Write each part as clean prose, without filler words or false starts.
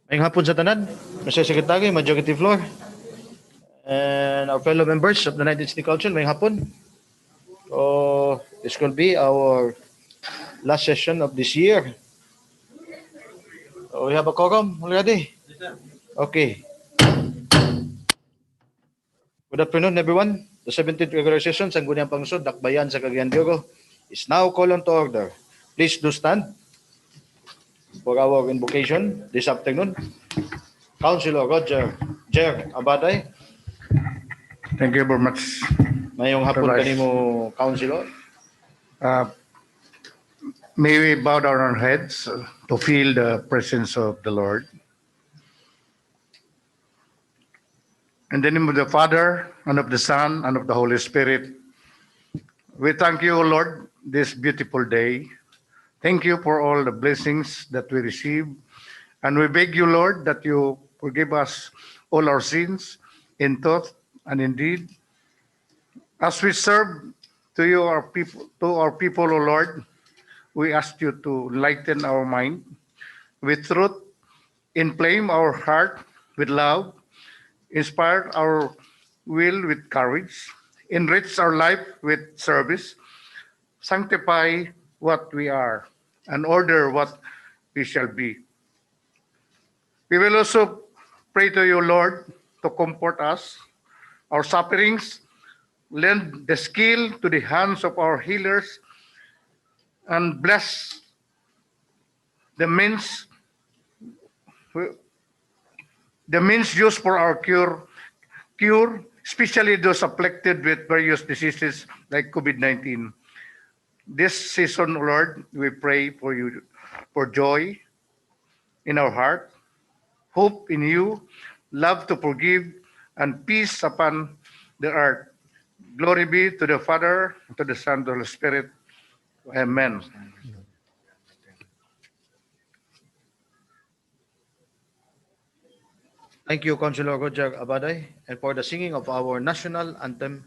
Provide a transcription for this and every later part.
Ngayong hapon sa tanan, Mr. Secretary, Majority Floor, and our fellow members of the 19th City Council, ngayong hapon. So, this will be our last session of this year. So, we have a quorum already? Okay. Good afternoon, everyone. The 17th regular session sa Sangguniang Pangsod, Dakbayan sa Cagayan de Oro is now called on to order. Please do stand for our invocation this afternoon. Councilor Roger Jer Abaday. Thank you very much. Mayong hapon Bye-bye. kanimo, Councilor. May we bow down our heads to feel the presence of the Lord. In the name of the Father, and of the Son, and of the Holy Spirit, we thank you, Lord, this beautiful day. Thank you for all the blessings that we receive. And we beg you, Lord, that you forgive us all our sins in thought and in deed. As we serve to you, our people, O Lord, we ask you to lighten our mind with truth, inflame our heart with love, inspire our will with courage, enrich our life with service, sanctify what we are, and order what we shall be. We will also pray to you, Lord, to comfort us, our sufferings, lend the skill to the hands of our healers, and bless the means used for our cure, especially those afflicted with various diseases like COVID-19. This season, Lord, we pray for you, for joy in our heart, hope in you, love to forgive, and peace upon the earth. Glory be to the Father, to the Son, to the Holy Spirit. Amen. Thank you, Councilor Roger Abaday, and for the singing of our national anthem.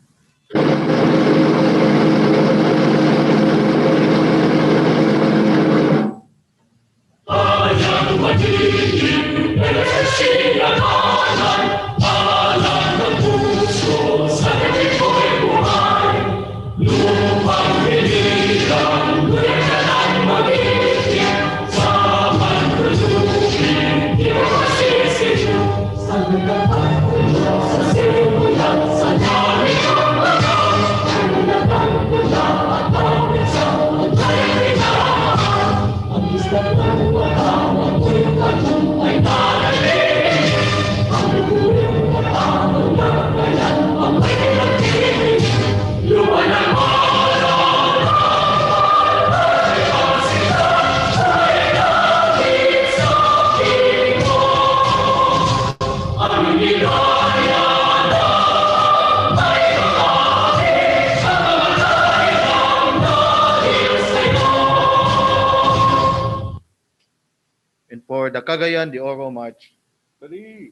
And for the Cagayan de Oro March. Ready?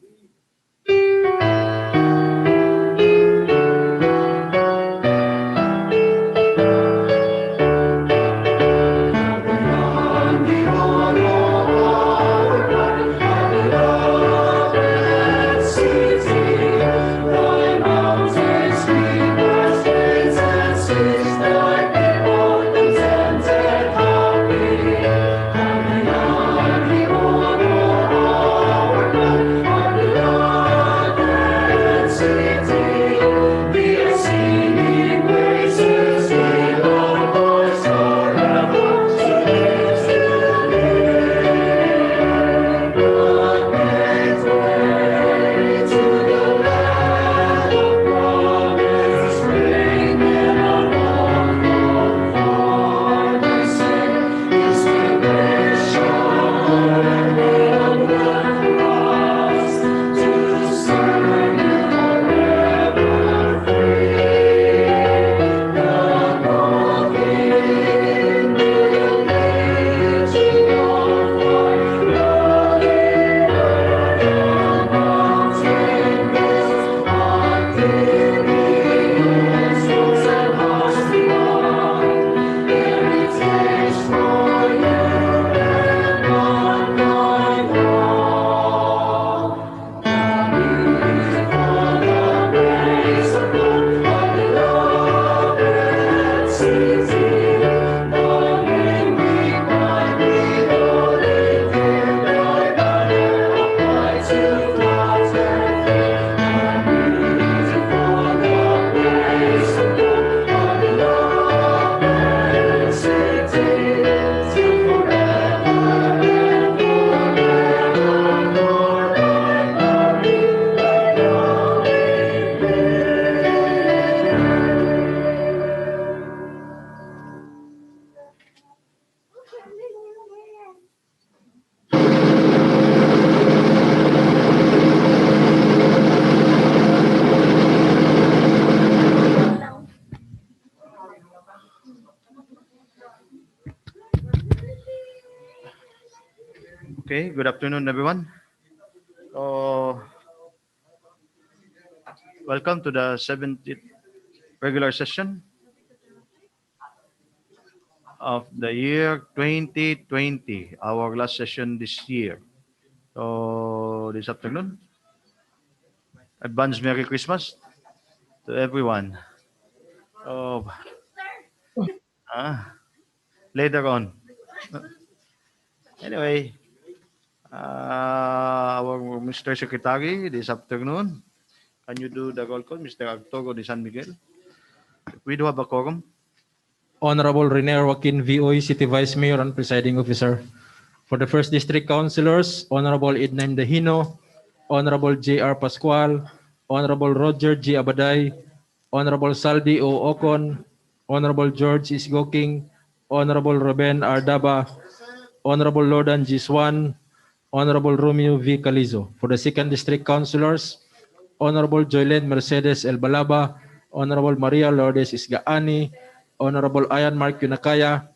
To Okay, good afternoon, everyone. So, welcome to the 70th regular session of the year 2020, our last session this year. So, this afternoon, advance Merry Christmas to everyone. So, later on. Anyway, our Mr. Secretary this afternoon, can you do the roll call, Mr. Arturo de San Miguel? We do have a quorum. Honorable Rene Joaquin VOE, City Vice Mayor and Presiding Officer. For the First District Councilors, Honorable Edna Dahino, Honorable J.R. Pascual, Honorable Roger G. Abaday, Honorable Saldi O. Ocon, Honorable George Isgoking, Honorable Ruben R. Daba, Honorable Lordan G. Swan, Honorable Romeo V. Calizo. For the Second District Councilors, Honorable Joylen Mercedes El Balaba, Honorable Maria Lourdes Isgaani, Honorable Ayan Mark Yunakaya,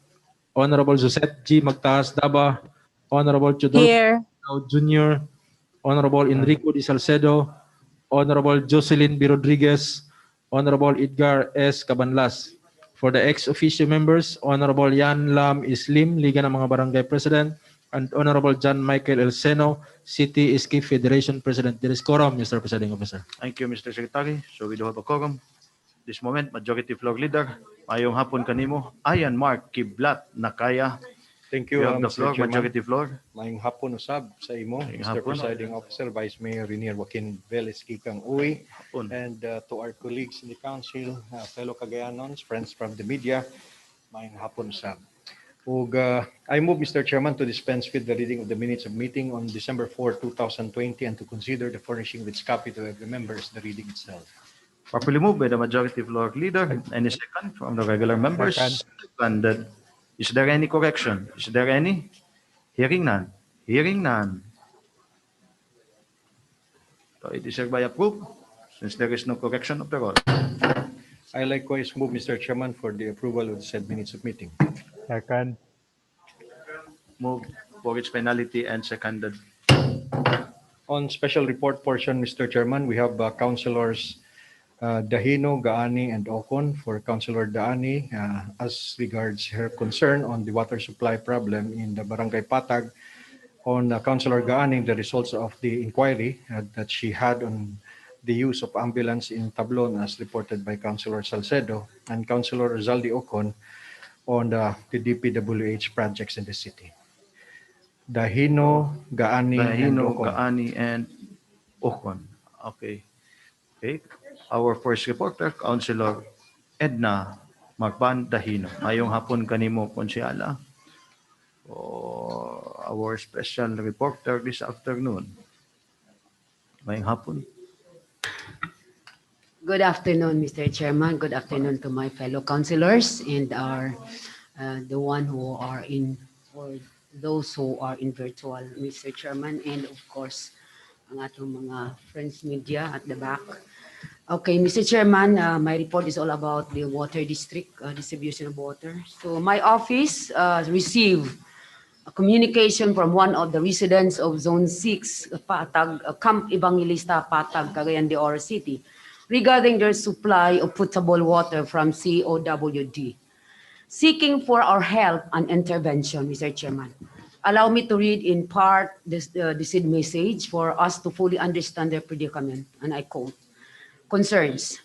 Honorable Josette G. Magtaas Daba, Honorable Chodolfo Here. Jr., Honorable Enrico Di Salcedo, Honorable Jocelyn B. Rodriguez, Honorable Edgar S. Cabanlas. For the ex-officio members, Honorable Yan Lam Islim, Liga ng mga Barangay President, and Honorable John Michael El Seno, City Ski Federation President. There is quorum, Mr. Presiding Officer. Thank you, Mr. Secretary. So we do have a quorum. This moment, Majority Floor Leader, mayong hapon kanimo, Ayan Mark Kiblat Nakaya. Thank You you, have the Mr. floor, Chairman. Majority Floor. Maayong hapon usab sa imo, Maayong Mr. hapon. Presiding Officer, Vice Mayor Renier Joaquin Velez Kikang Uy, Hapon. and to our colleagues in the council, fellow Cagayanons, friends from the media, maayong hapon usab. Ug I move, Mr. Chairman, to dispense with the reading of the minutes of meeting on December 4, 2020, and to consider the furnishing with copy to every member as the reading itself. Properly moved by the Majority Floor Leader. Any second from the regular members? Seconded. Is there any correction? Is there any? Hearing none. Hearing none. So it is hereby approved since there is no correction of the roll. I likewise move, Mr. Chairman, for the approval of the said minutes of meeting. Second. Moved for its penalty and seconded. On special report portion, Mr. Chairman, we have Councilors Dahino, Gaani, and Ocon. For Councilor Daani, as regards her concern on the water supply problem in the Barangay Patag. On Councilor Gaani, the results of the inquiry that she had on the use of ambulance in Tablon as reported by Councilor Salcedo, and Councilor Rizaldi Ocon on the DPWH projects in the city. Dahino, Gaani, and Dahino, Ocon. Gaani, and Ocon. Okay. Okay. Our first reporter, Councilor Edna Marban Dahino. Mayong hapon kanimo, Konsyala. Our special reporter this afternoon. Mayong hapon. Good afternoon, Mr. Chairman. Good afternoon to my fellow councilors and the one who are in, or those who are in virtual, Mr. Chairman, and of course, ang atong mga friends media at the back. Okay, Mr. Chairman, my report is all about the water district distribution of water. So my office received a communication from one of the residents of Zone 6, Patag, Camp Evangelista, Patag, Cagayan de Oro City, regarding their supply of potable water from COWD, seeking for our help and intervention, Mr. Chairman. Allow me to read in part this message for us to fully understand their predicament, and I quote, concerns.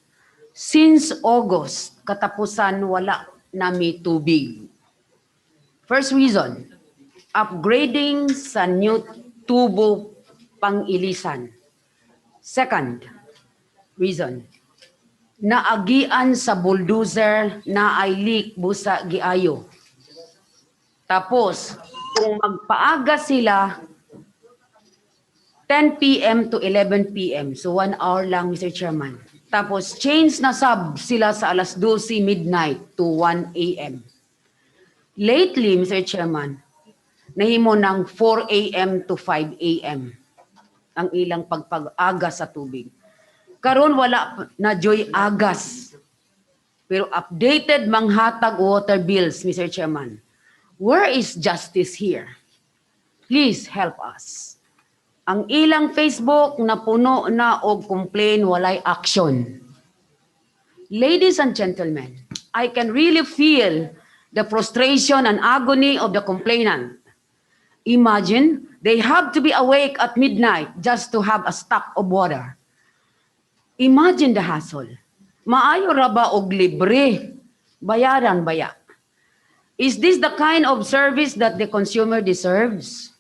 Since August, katapusan wala nami tubig. First reason, upgrading sa new tubo pang-ilisan. Second reason, naagian sa bulldozer na ay leak busa giayo. Tapos, kung magpaaga sila 10 p.m. to 11 p.m. So 1 hour lang, Mr. Chairman. Tapos change na sub sila sa alas 12 midnight to 1 a.m. Lately, Mr. Chairman, nahimo ng 4 a.m. to 5 a.m. ang ilang pagpag-aga sa tubig. Karon wala na joy agas. Pero updated manghatag water bills, Mr. Chairman. Where is justice here? Please help us. Ang ilang Facebook na puno na og complain walay action. Ladies and gentlemen, I can really feel the frustration and agony of the complainant. Imagine they have to be awake at midnight just to have a stock of water. Imagine the hassle. Maayo ra ba og libre? Bayaran baya? Is this the kind of service that the consumer deserves?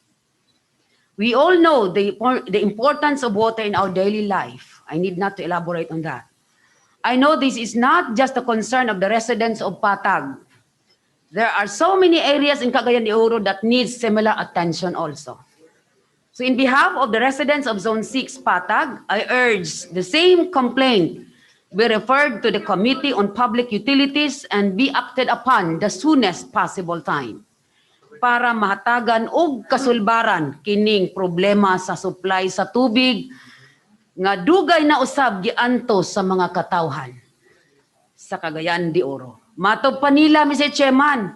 We all know the importance of water in our daily life. I need not to elaborate on that. I know this is not just a concern of the residents of Patag. There are so many areas in Cagayan de Oro that need similar attention also. So in behalf of the residents of Zone 6 Patag, I urge the same complaint be referred to the Committee on Public Utilities and be acted upon the soonest possible time para mahatagan og kasulbaran kining problema sa supply sa tubig nga dugay na usab giantos sa mga katawhan sa Cagayan de Oro. Matod pa nila, Mr. Chairman,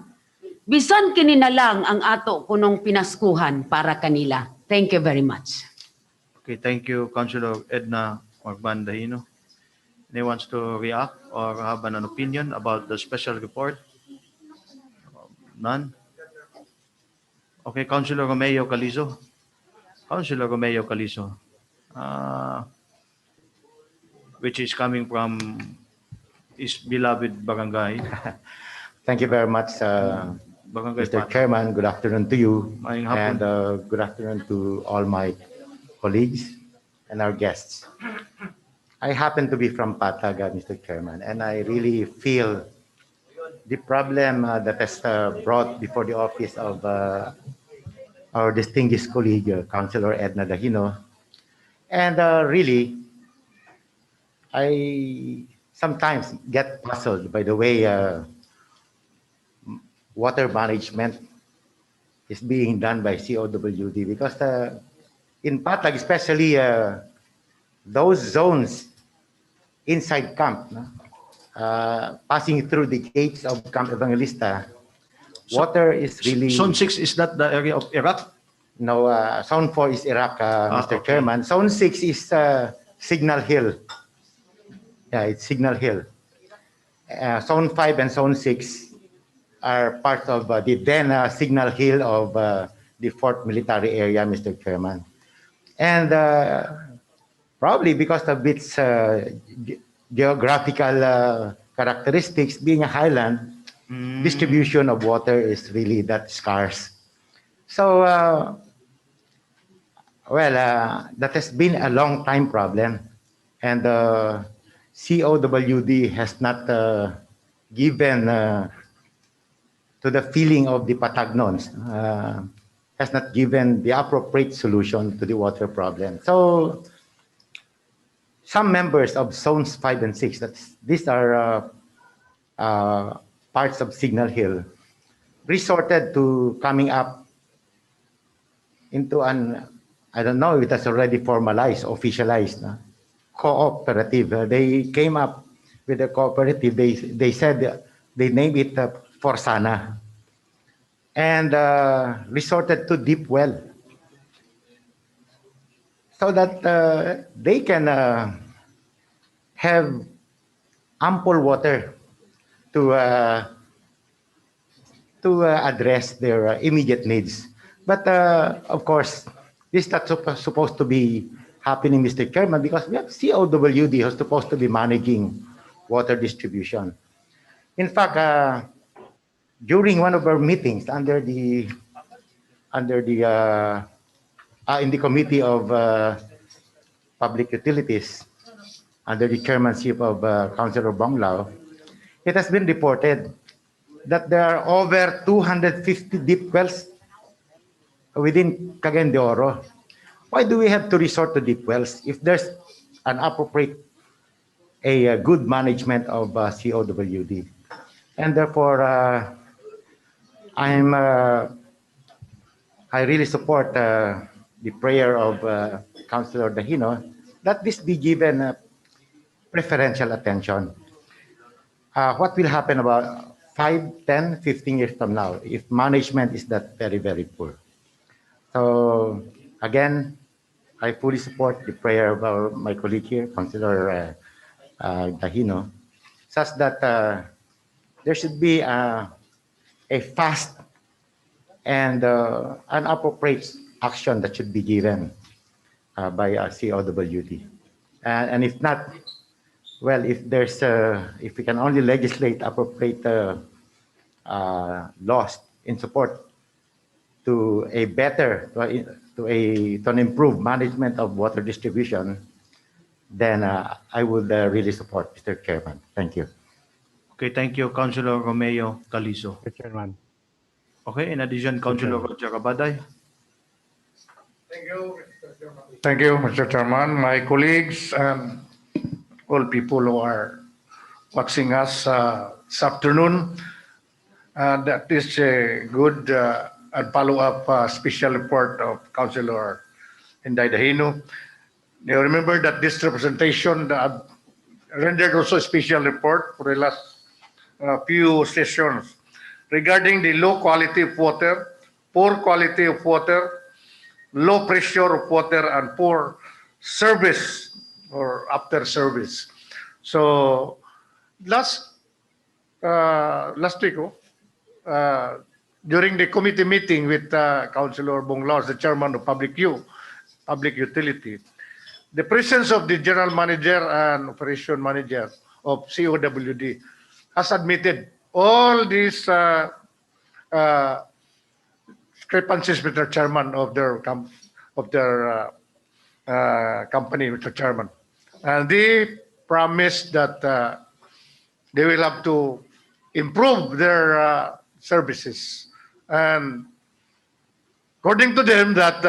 bisan kini na lang ang ato kunong pinaskuhan para kanila. Thank you very much. Okay, thank you, Councilor Edna Orban Dahino. Anyone wants to react or have an opinion about the special report? None? Okay, Councilor Romeo Calizo. Councilor Romeo Calizo, which is coming from his beloved barangay, Thank you very much, Barangay Mr. Patag. Chairman. Good afternoon to you, Maayong hapon. and good afternoon to all my colleagues and our guests. I happen to be from Patag, Mr. Chairman, and I really feel the problem that is brought before the office of our distinguished colleague, Councilor Edna Dahino. And really, I sometimes get puzzled by the way water management is being done by COWD, because in Patag, especially those zones inside camp, no? Passing through the gates of Camp Evangelista, water is really... Zone 6 is not the area of Iraq? No, Zone 4 is Iraq, Mr. Okay. Chairman. Zone 6 is Signal Hill. Yeah, it's Signal Hill. Zone 5 and Zone 6 are part of the then Signal Hill of the 4th Military Area, Mr. Chairman. And probably because of its geographical characteristics, being a highland, distribution of water is really that scarce. So, that has been a long time problem, and COWD has not given to the feeling of the Patagnons, has not given the appropriate solution to the water problem. So, some members of Zones 5 and 6, these are parts of Signal Hill, resorted to coming up into an, I don't know if it has already formalized, officialized, no? Cooperative. They came up with a cooperative. They said they named it Forsana, and resorted to deep well, so that they can have ample water to address their immediate needs. But of course, this is not supposed to be happening, Mr. Chairman, because we have COWD who's supposed to be managing water distribution. In fact, during one of our meetings in the Committee of Public Utilities, under the chairmanship of Councilor Bonglao, it has been reported that there are over 250 deep wells within Cagayan de Oro. Why do we have to resort to deep wells if there's an appropriate, a good management of COWD? And therefore, I really support the prayer of Councilor Dahino that this be given preferential attention. What will happen about 5, 10, 15 years from now if management is that very, very poor? So again, I fully support the prayer of my colleague here, Councilor Dahino, such that there should be a fast and an appropriate action that should be given by COWD. And if not, well, if we can only legislate appropriate laws in support to a better, to an improved management of water distribution, then I would really support, Mr. Chairman. Thank you. Okay, thank you, Councilor Romeo Calizo. Mr. Chairman. Okay, in addition, Councilor Roger Abaday. Thank you, Mr. Chairman, my colleagues, and all people who are watching us this afternoon. That is a good and follow-up special report of Councilor Inday Dahino. You remember that this representation rendered also a special report for the last few sessions regarding the low quality of water, poor quality of water, low pressure of water, and poor service or after service. So last week, during the committee meeting with Councilor Bonglao, the chairman of Public Utility, the presence of the general manager and operation manager of COWD has admitted all these discrepancies, Mr. Chairman, of their company, Mr. Chairman, and they promised that they will have to improve their services. And according to them, that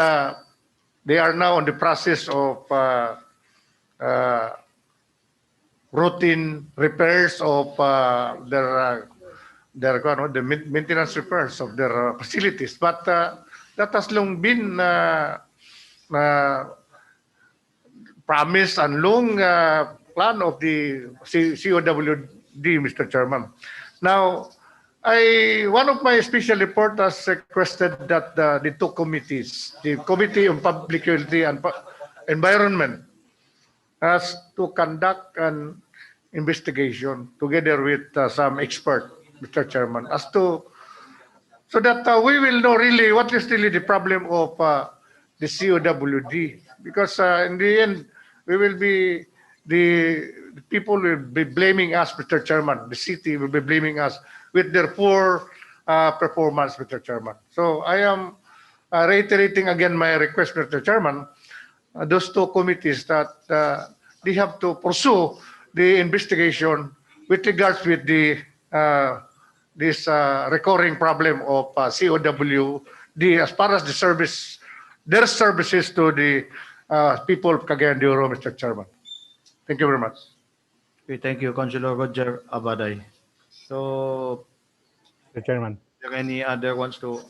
they are now in the process of routine repairs of the maintenance repairs of their facilities. But that has long been promised and long plan of the COWD, Mr. Chairman. Now, one of my special reporters requested that the two committees, the Committee on Public Utility and Environment, has to conduct an investigation together with some expert, Mr. Chairman, as to so that we will know really what is really the problem of the COWD. Because in the end, we will be the people will be blaming us, Mr. Chairman. The city will be blaming us with their poor performance, Mr. Chairman. So I am reiterating again my request, Mr. Chairman, those two committees that they have to pursue the investigation with regards with the this recurring problem of COWD as far as the service, their services to the people of Cagayan de Oro, Mr. Chairman. Thank you very much. Okay, thank you, Councilor Roger Abaday. So, Mr. Chairman. is there any other wants to?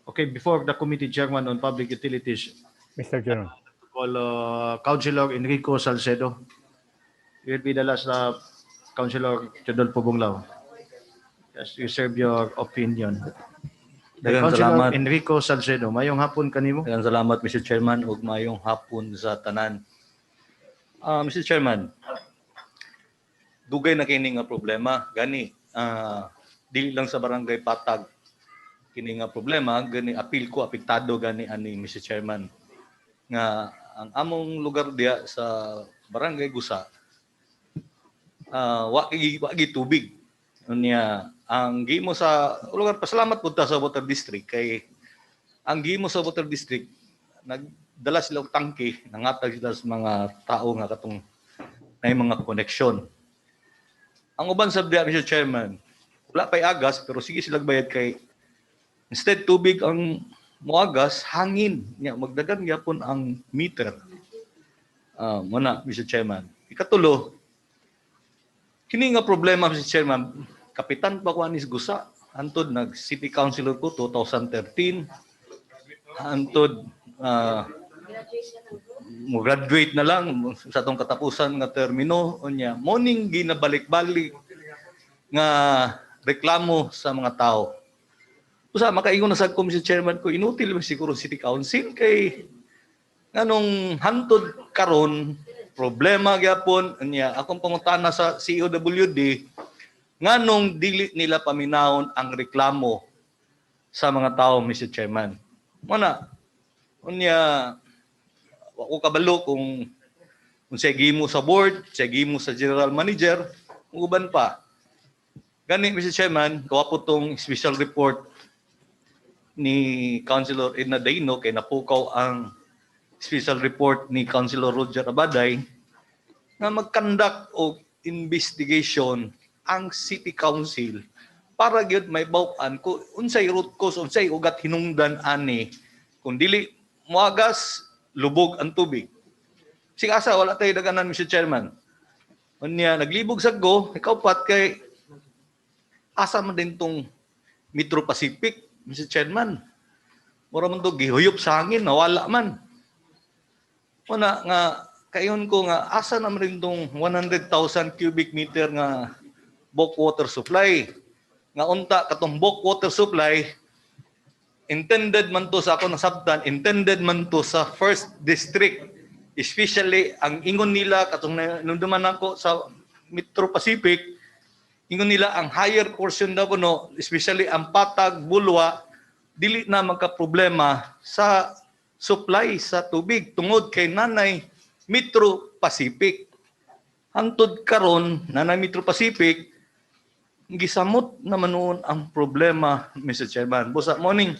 Okay, before the committee chairman on public utilities, Mr. Chairman. call Councilor Enrico Salcedo. You will be the last Councilor Rodolfo Bonglao. Yes, you serve your opinion. Daghang Councilor salamat. Enrico Salcedo, mayong hapon kanimo. Daghang salamat, Mr. Chairman, ug mayong hapon sa tanan. Mr. Chairman, dugay na kini nga problema gani dili lang sa barangay Patag kini nga problema gani apil ko apektado gani ani Mr. Chairman nga ang among lugar diya sa barangay Gusa wa gi tubig unya ang gimo sa lugar pasalamat pud ta sa water district kay ang gimo sa water district nagdala sila og tangke nangatag sila sa mga tao nga katong nay mga connection. Ang uban sa diya, Mr. Chairman, wala pa'y agas, pero sige silang bayad kay instead tubig ang muagas, hangin. Magdagan yapon ang meter. Muna, Mr. Chairman. Ikatulo, kini nga problema, Mr. Chairman, kapitan pa ko anis Gusa, antod nag-city councilor ko 2013, antod mo graduate na lang sa atong katapusan nga termino unya morning ginabalik-balik nga reklamo sa mga tao Usa makaingon na sa ko, Mr. Chairman, ko inutil man siguro City Council kay nganong hantod karon problema gyapon niya akong pangutana sa COWD nganong dili nila paminahon ang reklamo sa mga tao, Mr. Chairman. Muna, unya wa ko kabalo kung say gimo sa board, say gimo sa general manager, uban pa. Gani, Mr. Chairman, kawapo tong special report ni Councilor Edna Daino kay napukaw ang special report ni Councilor Roger Abaday na mag-conduct o investigation ang City Council para gyud may bawaan ko unsay root cause, unsay ugat hinungdan ani kung dili moagas lubog ang tubig. Sigasa wala tay daganan, Mr. Chairman. Unya naglibog sa go, ikaw pat kay asa man din tong Metro Pacific, Mr. Chairman. Mura man to gihuyop sa hangin, nawala man. Una nga kayon ko nga asa naman rin tong 100,000 cubic meter nga bulk water supply. Nga unta katong bulk water supply intended man to sa ako nasabtan, intended man to sa first district. Especially ang ingon nila katong nunduman ako sa Metro Pacific, ingon nila ang higher portion daw kuno, especially ang Patag, Bulwa, dili na magka-problema sa supply sa tubig tungod kay nanay Metro Pacific. Hantod karon nanay Metro Pacific gisamot naman noon ang problema, Mr. Chairman. Busa morning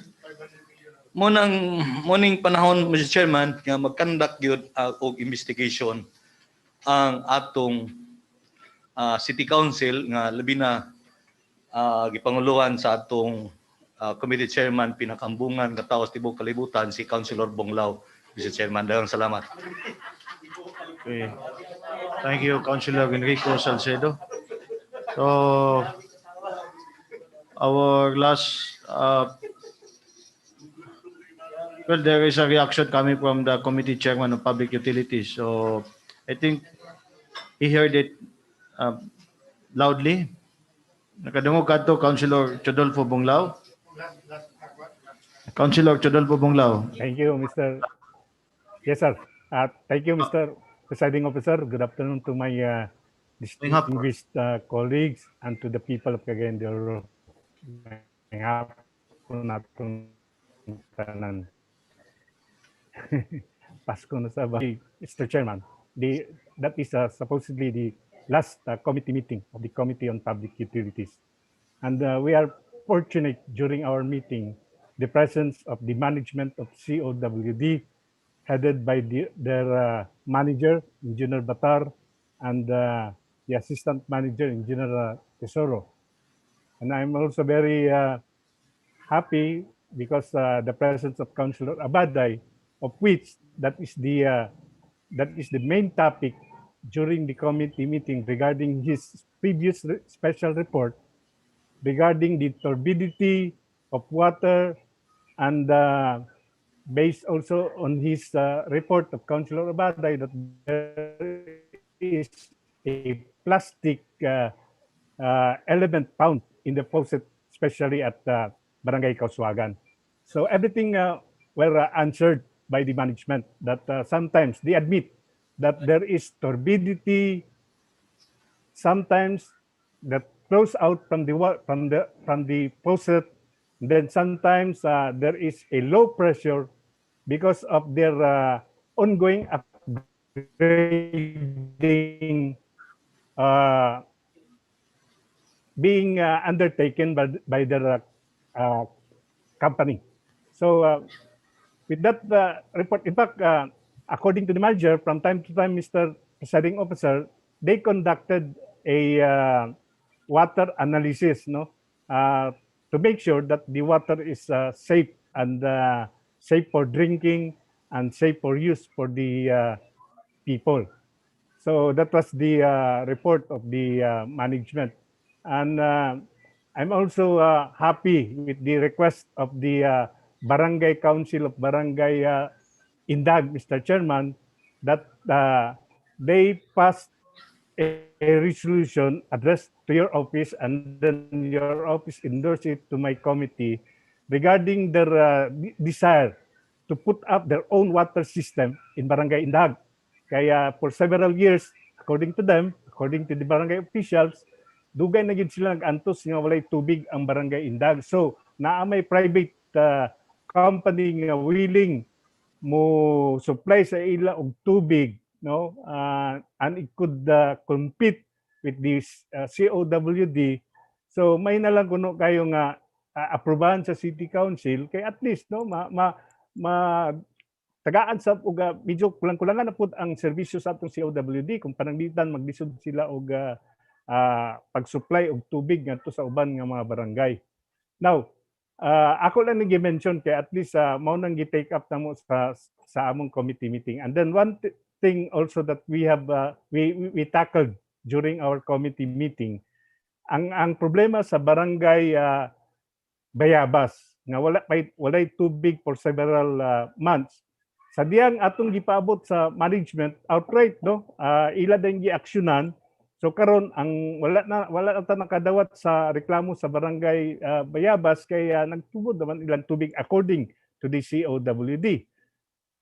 panahon, Mr. Chairman, nga mag-conduct yun og investigation ang atong City Council nga labi na gipanguluhan sa atong committee chairman pinakambungan kataos tibok kalibutan si Councilor Bonglao. Mr. Chairman, daghang salamat. Okay. Thank you, Councilor Enrico Salcedo. So, our last, well, there is a reaction coming from the committee chairman of public utilities. So, I think he heard it loudly. Nakadungog kadto Councilor Chodolfo Bonglao. Councilor Chodolfo Bonglao. Thank you, Mr. Yes, sir. Thank you, Mr. Presiding Officer. Good afternoon to my distinguished colleagues and to the people of Cagayan de Oro. Ngayong hapon natong tanan. Pasko na sa bahay. Mr. Chairman, that is supposedly the last committee meeting of the Committee on Public Utilities. And we are fortunate during our meeting, the presence of the management of COWD, headed by their manager, Engineer Batar, and the assistant manager, Engineer Tesoro. And I'm also very happy because the presence of Councilor Abaday, of which that is the main topic during the committee meeting regarding his previous special report regarding the turbidity of water, and based also on his report of Councilor Abaday that there is a plastic element found in the faucet, especially at Barangay Kauswagan. So everything were answered by the management that sometimes they admit that there is turbidity, sometimes that flows out from the faucet. Then sometimes there is a low pressure because of their ongoing upgrading being undertaken by their company. So with that report, in fact, according to the manager, from time to time, Mr. Presiding Officer, they conducted a water analysis, to make sure that the water is safe and safe for drinking and safe for use for the people. So that was the report of the management. And I'm also happy with the request of the Barangay Council of Barangay Indag, Mr. Chairman, that they passed a resolution addressed to your office, and then your office endorsed it to my committee, regarding their desire to put up their own water system in Barangay Indag. Kaya for several years, according to them, according to the barangay officials, dugay na gid sila nag-antos nga walay tubig ang Barangay Indag. So, naa may private company nga willing mo supply sa ila og tubig, no? And it could compete with this COWD. So may na lang kuno kayo nga aprobahan sa City Council kay at least no tagaan sa og medyo kulang-kulangan na pud ang serbisyo sa atong COWD kung pananglitan maglisod sila og pag-supply og tubig ngadto sa uban nga mga barangay. Now, ako lang nag-mention kay at least mao nang gi-take up namo sa among committee meeting. And then one thing also that we have we tackled during our committee meeting, ang problema sa barangay Bayabas nga walay tubig for several months. Sa diyang atong gipaabot sa management outright, no, ila din gi-aksyonan. So karon ang wala na ta nakadawat sa reklamo sa barangay Bayabas kay nagtubod naman ilang tubig according to the COWD.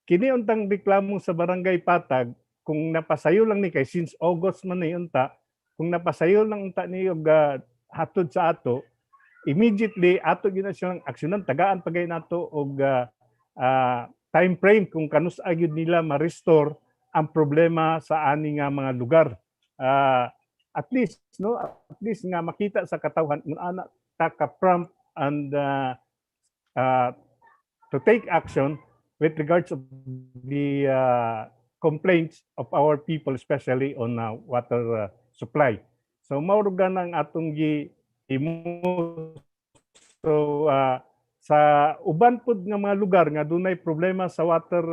Kini untang reklamo sa barangay Patag kung napasayo lang ni kay since August man ni unta, kung napasayo lang unta ni og hatod sa ato, immediately ato gina siyang aksyonan, tagaan pagay nato og time frame kung kanus agyud nila ma-restore ang problema sa ani nga mga lugar. At least nga makita sa katawhan kung ana ta ka prompt and to take action with regards of the complaints of our people, especially on water supply. So maurugan ang atong so sa uban pud nga mga lugar nga dunay problema sa water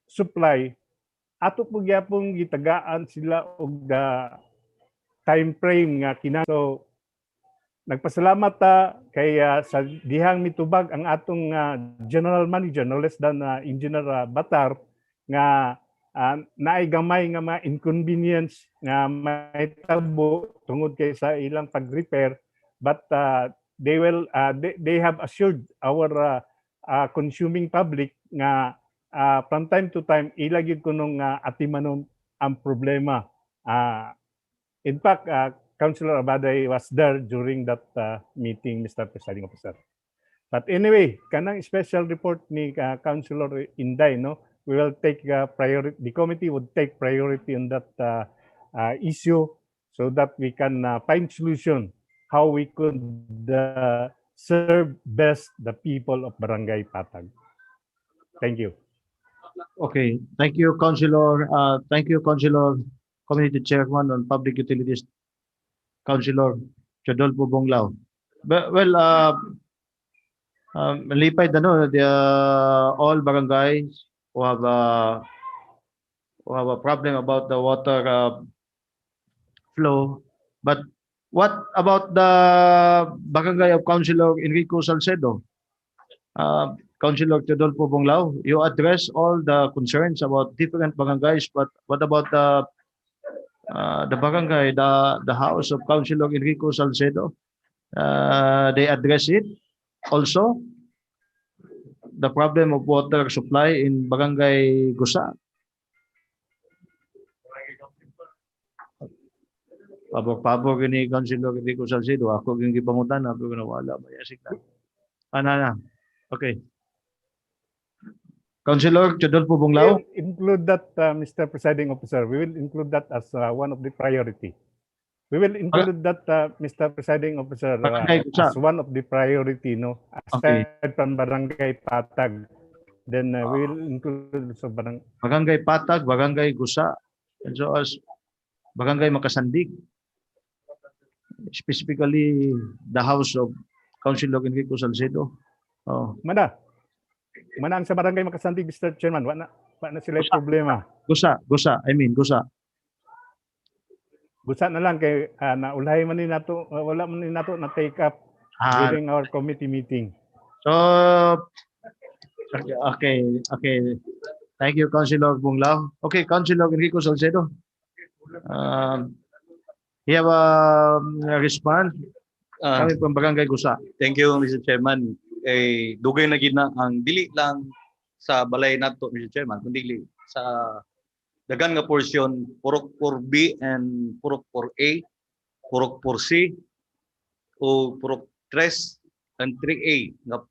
supply, ato po gyapon gitagaan sila og time frame nga So nagpasalamat ta kay sa dihang mitubag ang atong general manager, no less than Engineer Batar, nga naay gamay nga mga inconvenience nga may tabo tungod kay sa ilang pag-repair, but they have assured our consuming public nga from time to time ilagid ko nung atimanon ang problema. In fact, Councilor Abaday was there during that meeting, Mr. Presiding Officer. But anyway, kanang special report ni Councilor Inday, no, we will take priority. The committee would take priority on that issue so that we can find solution how we could serve best the people of Barangay Patag. Thank you. Okay, thank you, Councilor. Thank you, Councilor, Community Chairman on Public Utilities, Councilor Rodolfo Bonglao. Malipay no, all barangays who have a problem about the water flow. But what about the barangay of Councilor Enrico Salcedo? Councilor Rodolfo Bonglao, you address all the concerns about different barangays, but what about the barangay, the house of Councilor Enrico Salcedo? They address it also, the problem of water supply in Barangay Gusa. Pabor ni Councilor Enrico Salcedo, ako yung gipangutan, ako yung nawala, mayasik na. Na. Okay. Councilor Rodolfo Bonglao. We will include that, Mr. Presiding Officer. We will include that as one of the priority. We will include that, Mr. Presiding Officer, as one of the priority, no? Aside from Barangay Patag. Then we will include so Barangay Patag, Barangay Gusa, and so as Barangay Makasandig. Specifically, the house of Councilor Enrico Salcedo. Oh. Mana ang sa Barangay Makasandig, Mr. Chairman, wala na sila yung problema. Gusa. Gusa na lang kay naulahay man ni nato, wala man ni nato na take up during our committee meeting. So okay. Thank you, Councilor Bonglao. Okay, Councilor Enrico Salcedo. You have a response Kami pang Barangay Gusa. Thank you, Mr. Chairman. Dugay na gina ang dili lang sa balay nato, Mr. Chairman, kundi sa dagan nga portion, Purok 4B and Purok 4A, Purok 4C, o Purok 3 and 3A nga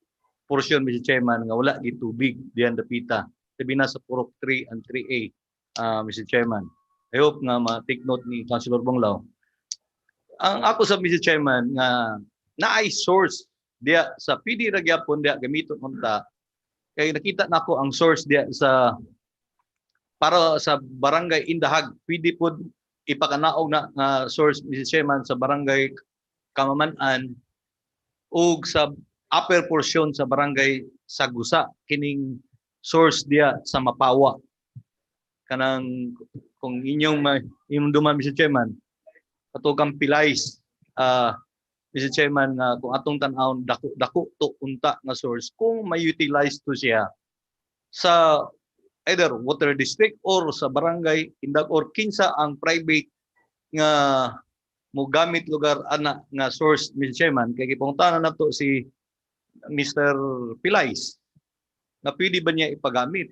portion, Mr. Chairman, nga wala di tubig diyan dapita. Sabi na sa Purok 3 and 3A, Mr. Chairman. I hope nga ma-take note ni Councilor Bonglao. Ang ako sa Mr. Chairman nga naay source diya sa PD ra gyapon diya gamiton unta kay nakita nako ang source diya sa para sa barangay Indahag pwede pod ipakanaog na nga source, Mr. Chairman, sa barangay Kamamanan ug sa upper portion sa barangay Sagusa kining source diya sa Mapawa kanang kung inyong duman, Mr. Chairman, katong Pilais, Mr. Chairman, kung atong tan-awon dako to unta nga source kung may utilize to siya sa either water district or sa barangay Indag or kinsa ang private nga mo gamit lugar ana nga source, Mr. Chairman, kay gipungtanan nato si Mr. Pilais na pwede ba niya ipagamit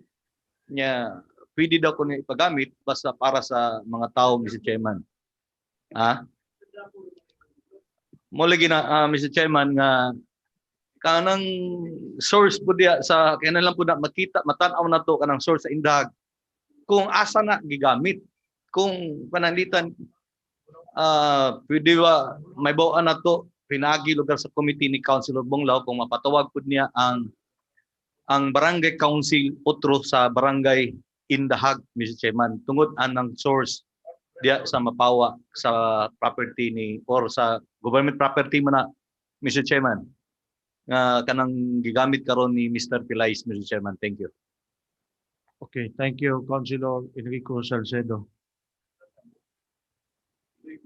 niya, pwede daw ko niya ipagamit basta para sa mga tao, Mr. Chairman. Mo lagi na, Mr. Chairman, nga kanang source po diya sa kaya lang po na makita matanaw na to kanang source sa Indag kung asa na gigamit, kung pananglitan pwede ba may bawaan na to pinagi lugar sa committee ni Councilor Bonglao kung mapatawag po niya ang barangay council utro sa barangay Indahag, Mr. Chairman, tungod anang source diya sa Mapawa sa property ni or sa government property mo na, Mr. Chairman, nga kanang gigamit karon ni Mr. Pilais, Mr. Chairman. Thank you. Okay, thank you, Councilor Enrico Salcedo.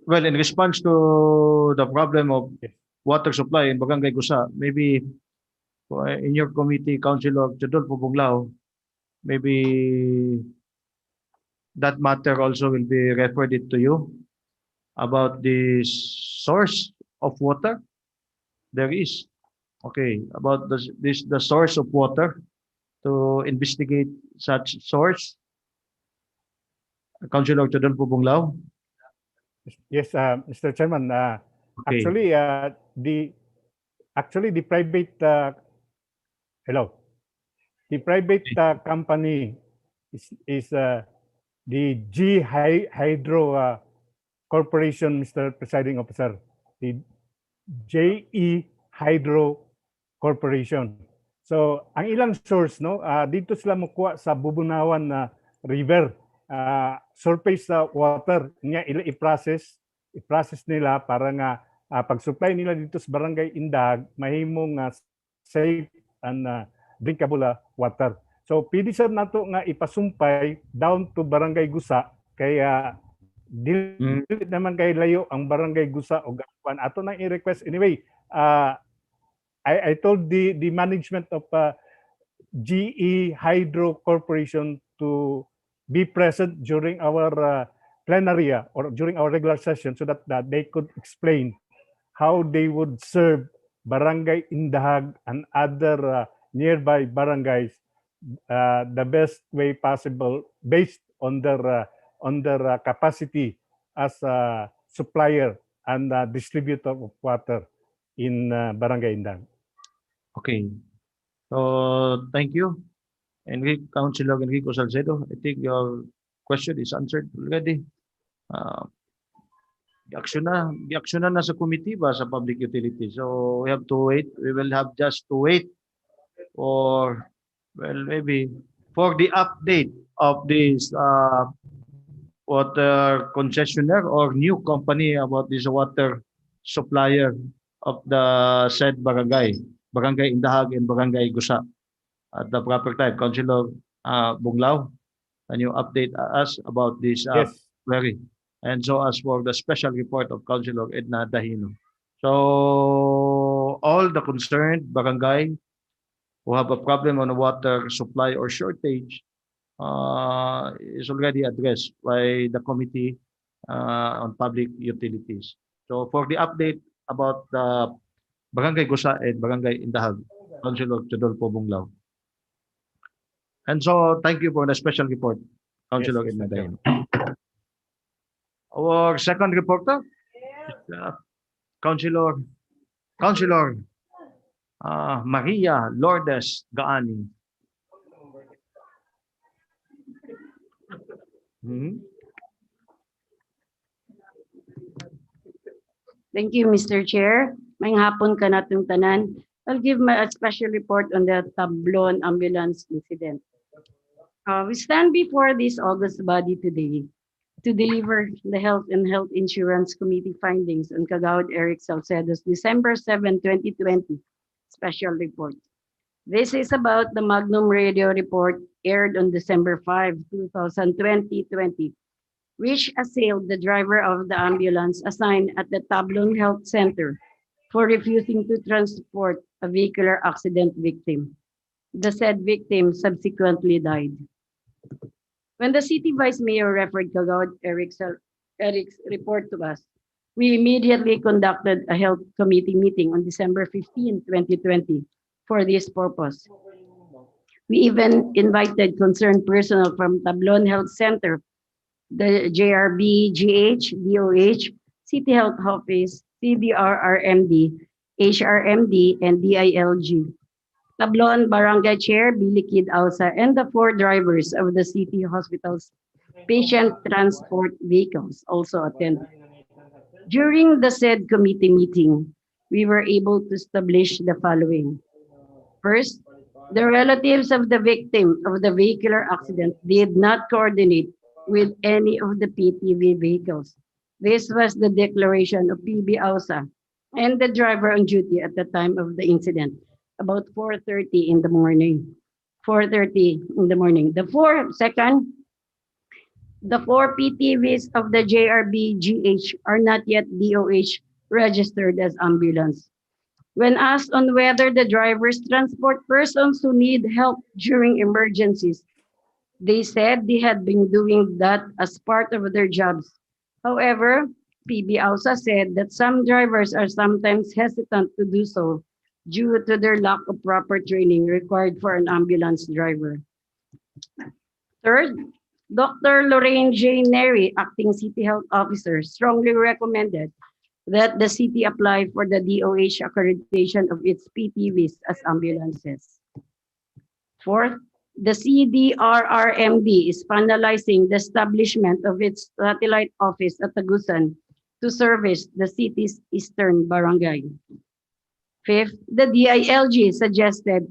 Well, in response to the problem of water supply in Barangay Gusa, maybe in your committee, Councilor Chodolfo Bonglao, maybe that matter also will be referred it to you about the source of water. There is, okay, about the source of water, to investigate such source. Councilor Chodolfo Bonglao. Yes, Mr. Chairman. Okay. Actually, the private the private company is the G Hydro Corporation, Mr. Presiding Officer. The JE Hydro Corporation. So, ang ilang source, no, dito sila mukuha sa Bubunawan na river, surface water niya i-process nila para nga pag-supply nila dito sa barangay Indag mahimong safe and drinkable water. So pwede sa nato nga ipasumpay down to barangay Gusa kaya dili naman kay layo ang barangay Gusa o Gapan. Ato nang i-request anyway. I told the management of GE Hydro Corporation to be present during our plenary or during our regular session so that they could explain how they would serve Barangay Indahag and other nearby barangays the best way possible based on their capacity as a supplier and distributor of water in Barangay Indahag. Okay. So thank you, Councilor Enrico Salcedo. I think your question is answered already. Aksyonan na sa committee ba sa public utilities. So we have to wait. We will have just to wait for, well, maybe for the update of this water concessionaire or new company about this water supplier of the said barangay Indahag and Barangay Gusa at the proper time. Councilor Bonglao, can you update us about this Yes. query? And so as for the special report of Councilor Edna Dahino. So all the concerned barangay who have a problem on water supply or shortage is already addressed by the Committee on Public Utilities. So for the update, about the Barangay Gusa and Barangay Indahag, Councilor Tudolfo Bunglao. And so, thank you for the special report, Councilor Yes, Mr. Edna. Chairman. Our second reporter is Councilor Maria Lourdes Gaani. Mhm. Thank you, Mr. Chair. May hapon ka natong tanan. I'll give a special report on the Tablon ambulance incident. We stand before this august body today to deliver the Health and Health Insurance Committee findings on Kagawad Eric Salcedo's December 7, 2020 special report. This is about the Magnum Radio report aired on December 5, 2020, which assailed the driver of the ambulance assigned at the Tablon Health Center for refusing to transport a vehicular accident victim. The said victim subsequently died. When the city vice mayor referred Kagawad Eric's report to us, we immediately conducted a health committee meeting on December 15, 2020 for this purpose. We even invited concerned personnel from Tablon Health Center, the JRB, GH, DOH, City Health Office, CDRRMD, HRMD, and DILG. Tablon Barangay Chair Billy Kid Ausa and the 4 drivers of the city hospital's patient transport vehicles also attended. During the said committee meeting, we were able to establish the following. First, the relatives of the victim of the vehicular accident did not coordinate with any of the PTV vehicles. This was the declaration of PB Ausa and the driver on duty at the time of the incident, about 4:30 in the morning. 4:30 in the morning. The four PTVs of the JRB GH are not yet DOH registered as ambulance. When asked on whether the drivers transport persons who need help during emergencies, they said they had been doing that as part of their jobs. However, PB Ausa said that some drivers are sometimes hesitant to do so due to their lack of proper training required for an ambulance driver. Third, Dr. Lorraine J. Neri, Acting City Health Officer, strongly recommended that the city apply for the DOH accreditation of its PTVs as ambulances. Fourth, the CDRRMD is finalizing the establishment of its satellite office at Tagusan to service the city's eastern barangay. Fifth, the DILG suggested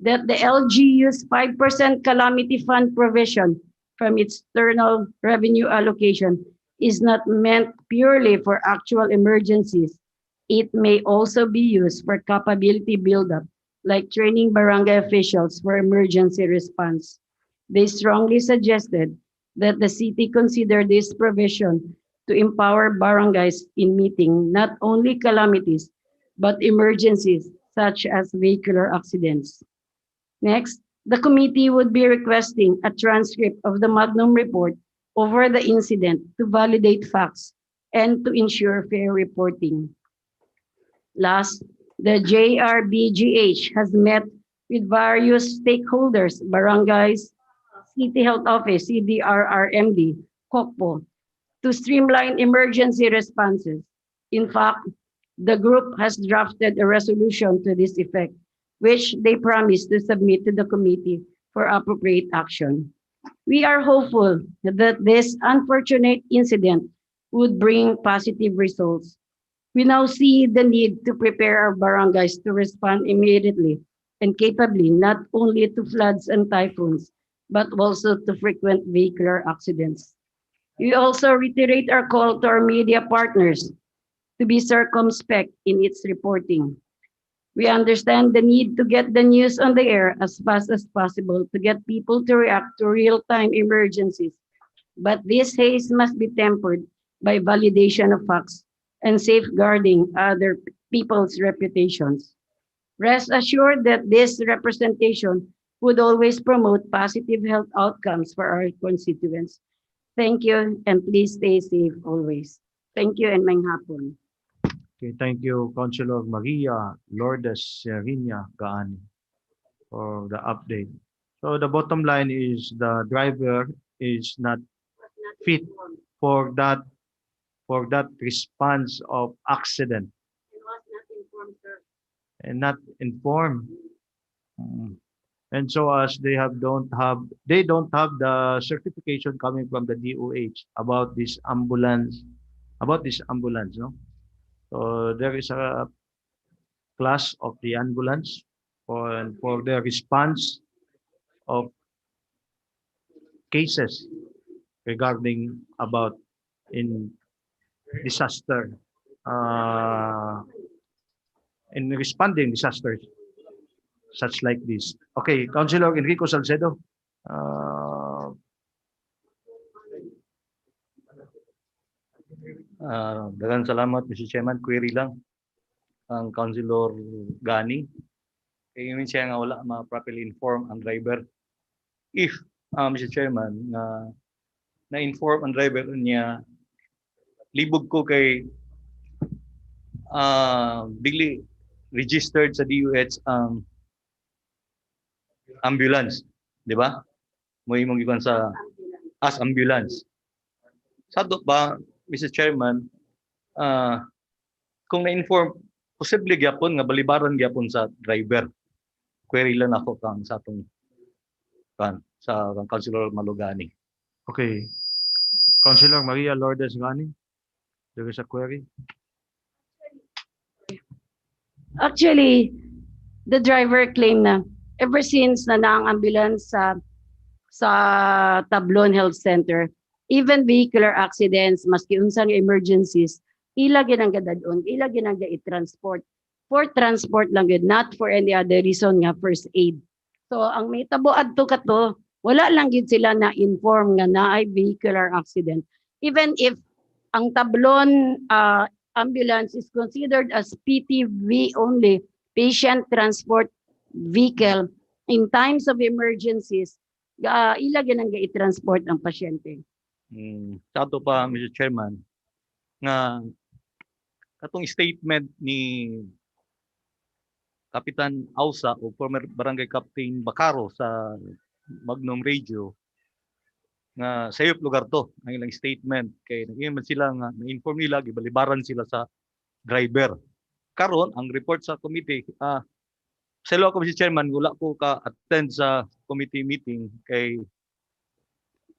that the LG use 5% calamity fund provision from its external revenue allocation is not meant purely for actual emergencies. It may also be used for capability buildup, like training barangay officials for emergency response. They strongly suggested that the city consider this provision to empower barangays in meeting not only calamities, but emergencies such as vehicular accidents. Next, the committee would be requesting a transcript of the Magnum report over the incident to validate facts and to ensure fair reporting. Last, the JRBGH has met with various stakeholders, barangays, City Health Office, CDRRMD, COCPO, to streamline emergency responses. In fact, the group has drafted a resolution to this effect, which they promised to submit to the committee for appropriate action. We are hopeful that this unfortunate incident would bring positive results. We now see the need to prepare our barangays to respond immediately and capably not only to floods and typhoons, but also to frequent vehicular accidents. We also reiterate our call to our media partners to be circumspect in its reporting. We understand the need to get the news on the air as fast as possible to get people to react to real-time emergencies. But this haste must be tempered by validation of facts and safeguarding other people's reputations. Rest assured that this representation would always promote positive health outcomes for our constituents. Thank you, and please stay safe always. Thank you, and may hapon. Okay, thank you, Councilor Maria Lourdes Serena Gaani, for the update. So the bottom line is the driver is not fit for that response of accident and not informed. Mm. And so as they don't have the certification coming from the DOH about this ambulance, no? So there is a class of the ambulance for the response of cases regarding about in disaster, in responding disasters such like this. Okay, Councilor Enrico Salcedo. Daghang salamat, Mr. Chairman. Query lang ang Councilor Gani. Kaya yun siya nga wala ma-properly inform ang driver. If, Mr. Chairman, na-inform ang driver niya, libog ko kay dili registered sa DOH ang ambulance, di ba? Mo imong gikan sa as ambulance. Sadto ba, Mr. Chairman, kung na-inform, posible gyapon nga balibaran gyapon sa driver. Query lang ako kang sa atong sa Councilor Malugani. Okay. Councilor Maria Lourdes Gaani. There is a query. Actually, the driver claimed na ever since na ang ambulance sa Tablon Health Center, even vehicular accidents, maski unsan nga emergencies, ila ginang gadadon, ila ginang i-transport. For transport lang yun, not for any other reason nga first aid. So ang may tabo adto kato, wala lang gid sila na inform nga naay vehicular accident. Even if ang Tablon ambulance is considered as PTV only, patient transport vehicle, in times of emergencies, ila ginang i-transport ang pasyente. Sato pa, Mr. Chairman, nga katong statement ni Kapitan Ausa o former Barangay Captain Bacaro sa Magnum Radio nga sayop lugar to ang ilang statement kay nag-iman sila nga na-inform nila gibalibaran sila sa driver. Karon ang report sa committee sa law ko, Mr. Chairman, wala ko ka-attend sa committee meeting kay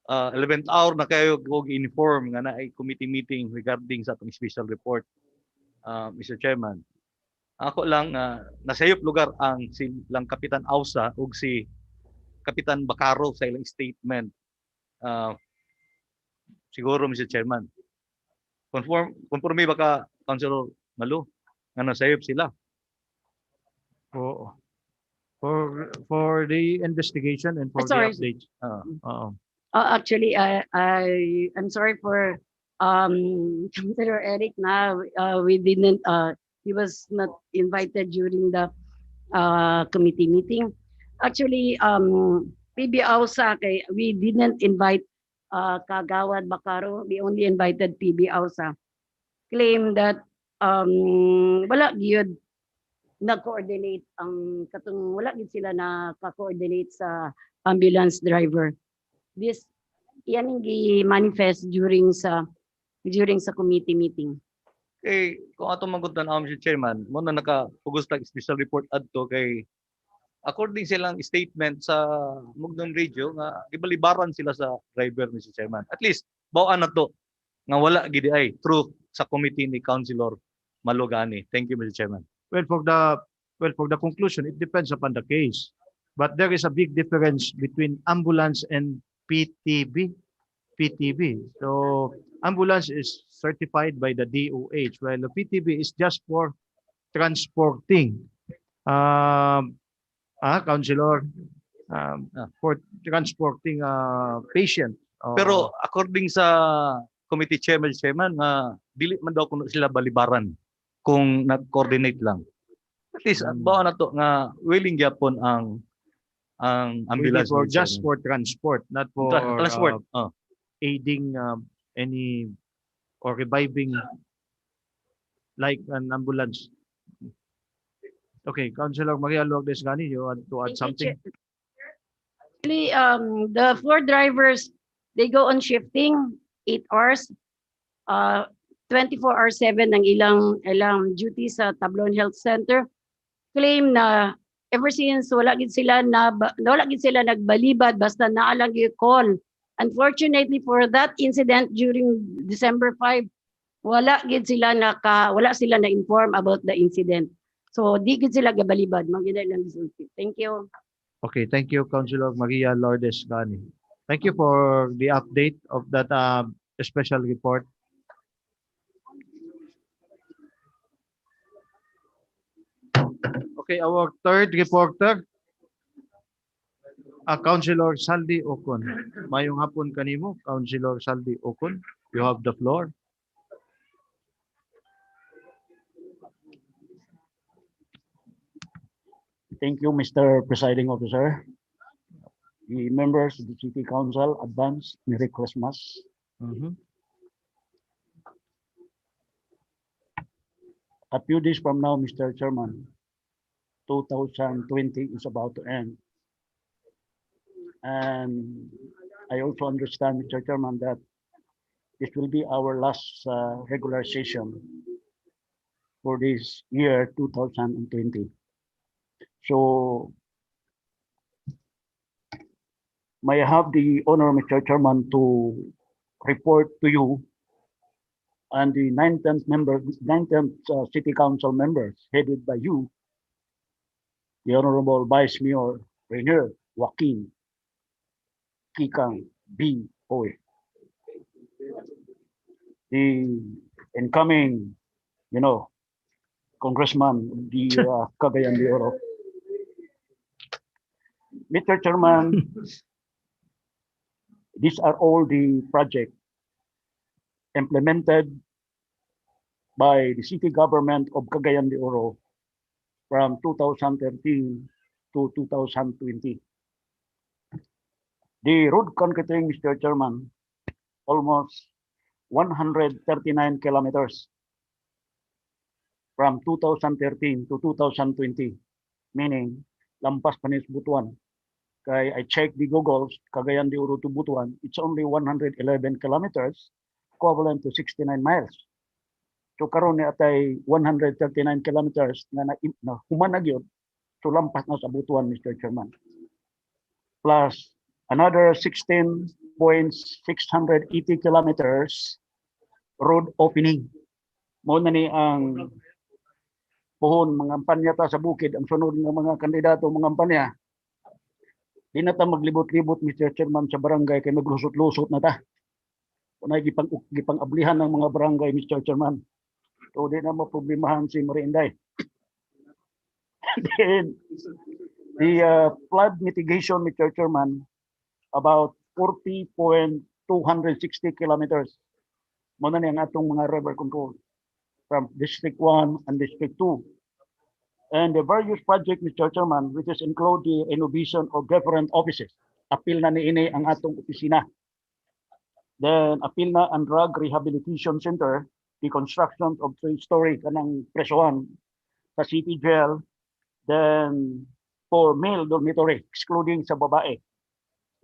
11th hour na kayo inform nga na ay committee meeting regarding sa atong special report, Mr. Chairman. Ako lang nasayop lugar ang silang Kapitan Ausa ug si Kapitan Bacaro sa ilang statement. Siguro, Mr. Chairman. Conforme ba ka, Councilor Malu, nga nasayop sila? Oo. For the investigation and for the Sorry. updates. Actually, I'm sorry for Councilor Eric na we didn't he was not invited during the committee meeting. Actually, PB Ausa kay we didn't invite Kagawad Bacaro. We only invited PB Ausa. Claim that wala gyud nag-coordinate ang katong wala gid sila na ka-coordinate sa ambulance driver. This yan gi-manifest during sa committee meeting. Kay kung ato magutan Mr. Chairman, mo na nakapugos tag special report adto kay according silang statement sa Magnum Radio nga gibalibaran sila sa driver, Mr. Chairman. At least bawaan na to nga wala gid ay true sa committee ni Councilor Malugani. Thank you, Mr. Chairman. Well, for the conclusion, it depends upon the case. But there is a big difference between ambulance and PTB. So ambulance is certified by the DOH, while the PTB is just for transporting. Councilor, for transporting patient. Pero according sa committee chairman dili man daw kuno sila balibaran kung nag-coordinate lang. At least bawa na to nga willing gyapon ang ambulance for just for transport, not for transport. aiding any or reviving like an ambulance. Okay, Councilor Maria Lourdes Gani, you want to add Thank you, something? Actually, the 4 drivers, they go on shifting 8 hours, 24/7 ang ilang duty sa Tablon Health Center. Claim na ever since wala gid sila nagbalibad basta naa lang yung call. Unfortunately for that incident during December 5, wala sila na inform about the incident. So di gid sila gabalibad. Magina lang gisulti. Thank you. Okay, thank you, Councilor Maria Lourdes Gani. Thank you for the update of that special report. Okay, our third reporter, Councilor Saldi Ocon. Mayong hapon kanimo, Councilor Saldi Ocon. You have the floor. Thank you, Mr. Presiding Officer. The members of the City Council, advance Merry Christmas. Mhm. A few days from now, Mr. Chairman, 2020 is about to end. And I also understand, Mr. Chairman, that this will be our last regular session for this year, 2020. So may I have the honor, Mr. Chairman, to report to you and the 9th City Council members headed by you, the Honorable Vice Mayor Rainier Joaquin Kikang B. Hoy, the incoming, Congressman of the Cagayan de Oro. Mr. Chairman, these are all the projects implemented by the city government of Cagayan de Oro from 2013 to 2020. The road concreting, Mr. Chairman, almost 139 kilometers from 2013 to 2020, meaning lampas panis Butuan. Kaya I checked the Googles, Cagayan de Oro to Butuan, it's only 111 kilometers, equivalent to 69 miles. So karon ni atay 139 kilometers na humanag yun, so lampas na sa Butuan, Mr. Chairman. Plus another 16,680 kilometers road opening. Mo na ni ang puhon mga kampanya ta sa bukid, ang sunod ng mga kandidato mga kampanya. Di na ta maglibot-libot, Mr. Chairman, sa barangay kay maglusot-lusot na ta. Kunay gipang ablihan ng mga barangay, Mr. Chairman. So di na maproblemahan si Marinday. Then the flood mitigation, Mr. Chairman, about 40,260 kilometers. Muna ni ang atong mga river control from District 1 and District 2. And the various projects, Mr. Chairman, which is include the innovation of different offices. Apil na niini ang atong opisina. Then apil na ang drug rehabilitation center, the construction of 3-story kanang presohan sa city jail. Then for male dormitory, excluding sa babae.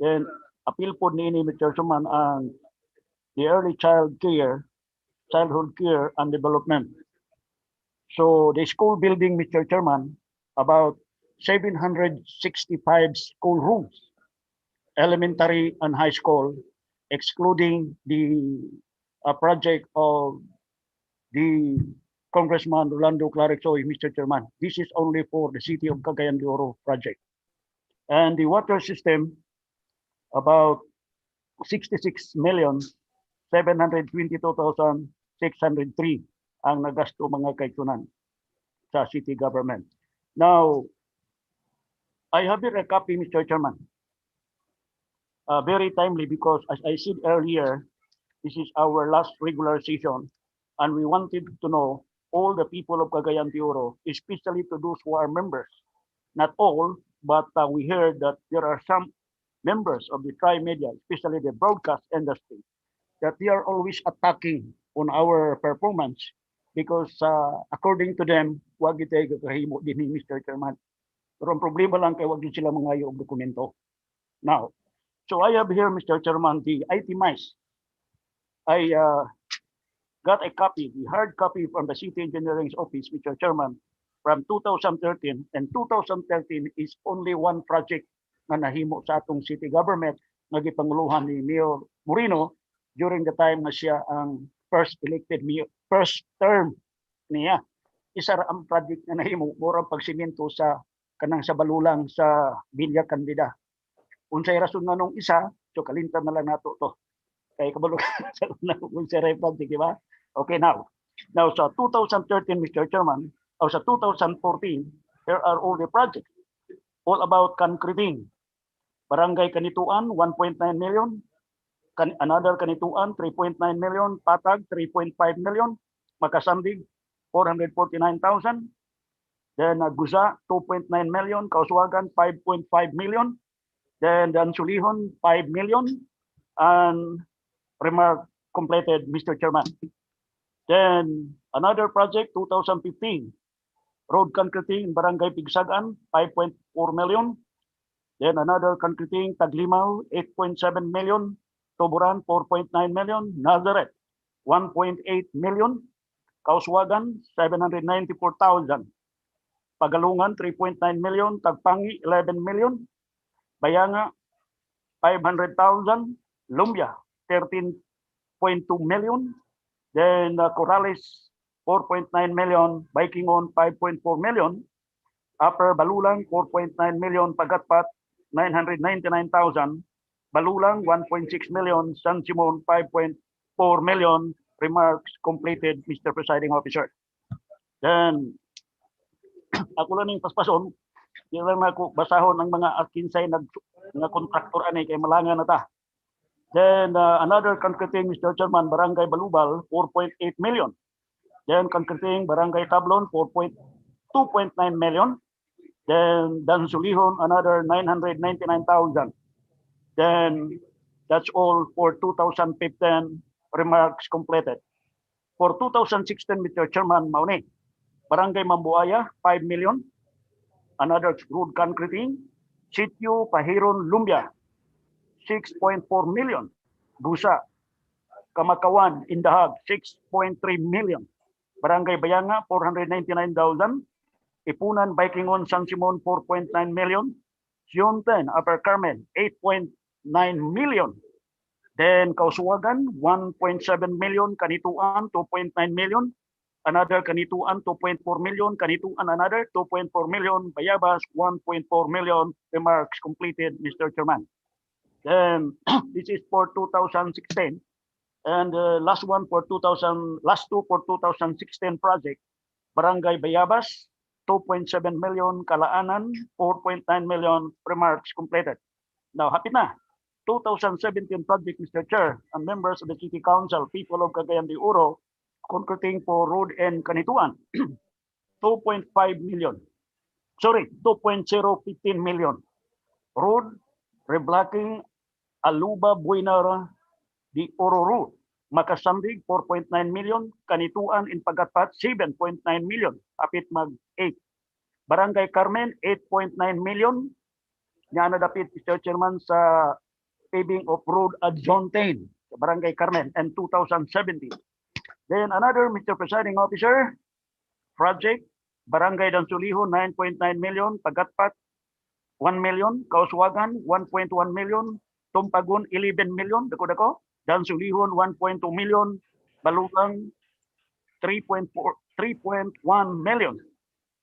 Then apil po niini, Mr. Chairman, ang the early childhood care and development. So the school building, Mr. Chairman, about 765 school rooms, elementary and high school, excluding the project of the Congressman Rolando Clarixoy, Mr. Chairman. This is only for the city of Cagayan de Oro project. And the water system, about 66,722,603 ang nagasto mga kaitunan sa city government. Now, I have here a copy, Mr. Chairman. Very timely because as I said earlier, this is our last regular session and we wanted to know all the people of Cagayan de Oro, especially to those who are members. Not all, but we heard that there are some members of the tri-media, especially the broadcast industry, that they are always attacking on our performance because according to them, wag ito ay kahimo din ni Mr. Chairman. Pero ang problema lang kay wag din sila mangayo og dokumento. Now, so I have here, Mr. Chairman, the itemize. I got a copy, the hard copy from the City Engineering's office, Mr. Chairman, from 2013, and 2013 is only one project na nahimo sa atong city government nga gipanguluhan ni Mayor Moreno during the time na siya ang first elected mayor, first term niya. Isa ra ang project na nahimo murag pagsimento sa kanang sa balulang sa Villa Candida. Unsay rason nga nung isa, so kalintan na lang nato to. Kay kabalo sa una unsay ra project, di ba? Okay, now sa 2013, Mr. Chairman, o sa 2014, there are all the projects, all about concreting. Barangay Kanituan, 1.9 million. Another Kanituan, 3.9 million. Patag, 3.5 million. Makasandig, 449,000. Then Guza, 2.9 million. Kauswagan, 5.5 million. Then Sulihon, 5 million. And remark completed, Mr. Chairman. Then another project, 2015, road concreting in Barangay Pigsagan, 5.4 million. Then another concreting Taglimaw, 8.7 million. Tuburan, 4.9 million. Nazareth, 1.8 million. Kauswagan, 794,000. Pagalungan, 3.9 million. Tagpangi, 11 million. Bayanga, 500,000. Lumbia, 13.2 million. Then Corrales, 4.9 million. Baikingon, 5.4 million. Upper Balulang, 4.9 million. Pagatpat, 999,000. Balulang, 1.6 million. San Simon, 5.4 million. Remarks completed, Mr. Presiding Officer. Then, ako lang yung paspason, hindi lang ako basahon ng mga kinsay nga kontraktor ani kay malangan na ta. Then another concreting, Mr. Chairman, Barangay Balubal, 4.8 million. Then concreting Barangay Tablon, 2.9 million. Then Sulihon, another 999,000. Then that's all for 2015 remarks completed. For 2016, Mr. Chairman, Mauni, Barangay Mambuaya, 5 million. Another road concreting. Sitio Pahiron, Lumbia, 6.4 million. Busa, Kamakawan, Indahag, 6.3 million. Barangay Bayanga, 499,000. Ipunan, Baikingon, San Simon, 4.9 million. Sionten, Upper Carmen, 8.9 million. Then Kauswagan, 1.7 million. Kanituan, 2.9 million. Another Kanituan, 2.4 million. Kanituan, another 2.4 million. Bayabas, 1.4 million. Remarks completed, Mr. Chairman. Then this is for 2016, and last two for 2016 project. Barangay Bayabas, 2.7 million. Kalaanan, 4.9 million. Remarks completed. Now, happy na. 2017 project, Mr. Chair, and members of the City Council, people of Cagayan de Oro, concreting for road and Kanituan, 2.5 million. Sorry, 2.015 million. Road reblocking Aluba Buenara di Oro Road. Makasandig, 4.9 million. Kanituan in Pagatpat, 7.9 million. Apit mag 8. Barangay Carmen, 8.9 million. Nga na dapit, Mr. Chairman, sa paving of road at Jontain, sa Barangay Carmen, and 2017. Then another, Mr. Presiding Officer, project, Barangay Dansuliho, 9.9 million. Pagatpat, 1 million. Kauswagan, 1.1 million. Tumpagun, 11 million. Dako-dako. Dansulihon, 1.2 million. Balugang, 3.1 million.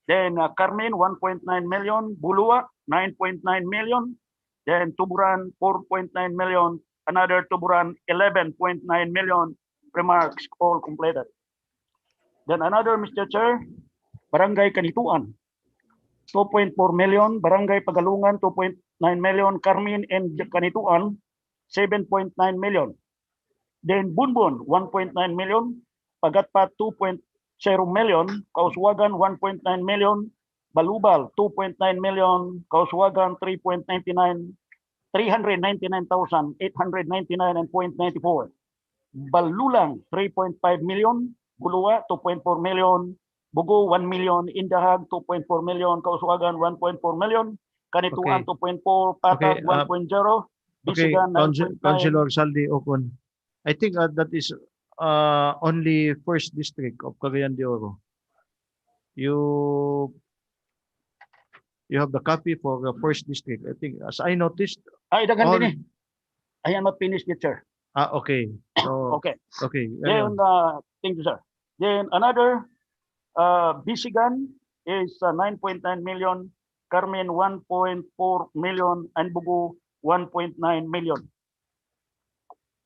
Then Carmen, 1.9 million. Bulua, 9.9 million. Then Tuburan, 4.9 million. Another Tuburan, 11.9 million. Remarks all completed. Then another, Mr. Chair, Barangay Kanituan, 2.4 million. Barangay Pagalungan, 2.9 million. Carmen and Kanituan, 7.9 million. Then Bunbun, 1.9 million. Pagatpat, 2.0 million. Kauswagan, 1.9 million. Balubal, 2.9 million. Kauswagan, 399,899 and 0.94. Balulang, 3.5 million. Bulua 2.4 million, Bugo 1 million, Indahag 2.4 million, Kauswagan 1.4 million, Kanituan Okay. 2.4, Patag Okay, 1.0, Okay, Bisigan 9.9. Councilor Saldi Ocon. I think that is only first district of Cagayan de Oro. You you have the copy for the first district. I think as I noticed Ay, daghan all din eh. I am not finished yet, sir. okay. So Okay. okay. Then, thank you, sir. Then another, Bisigan is 9.9 million, Carmen 1.4 million, and Bugo 1.9 million.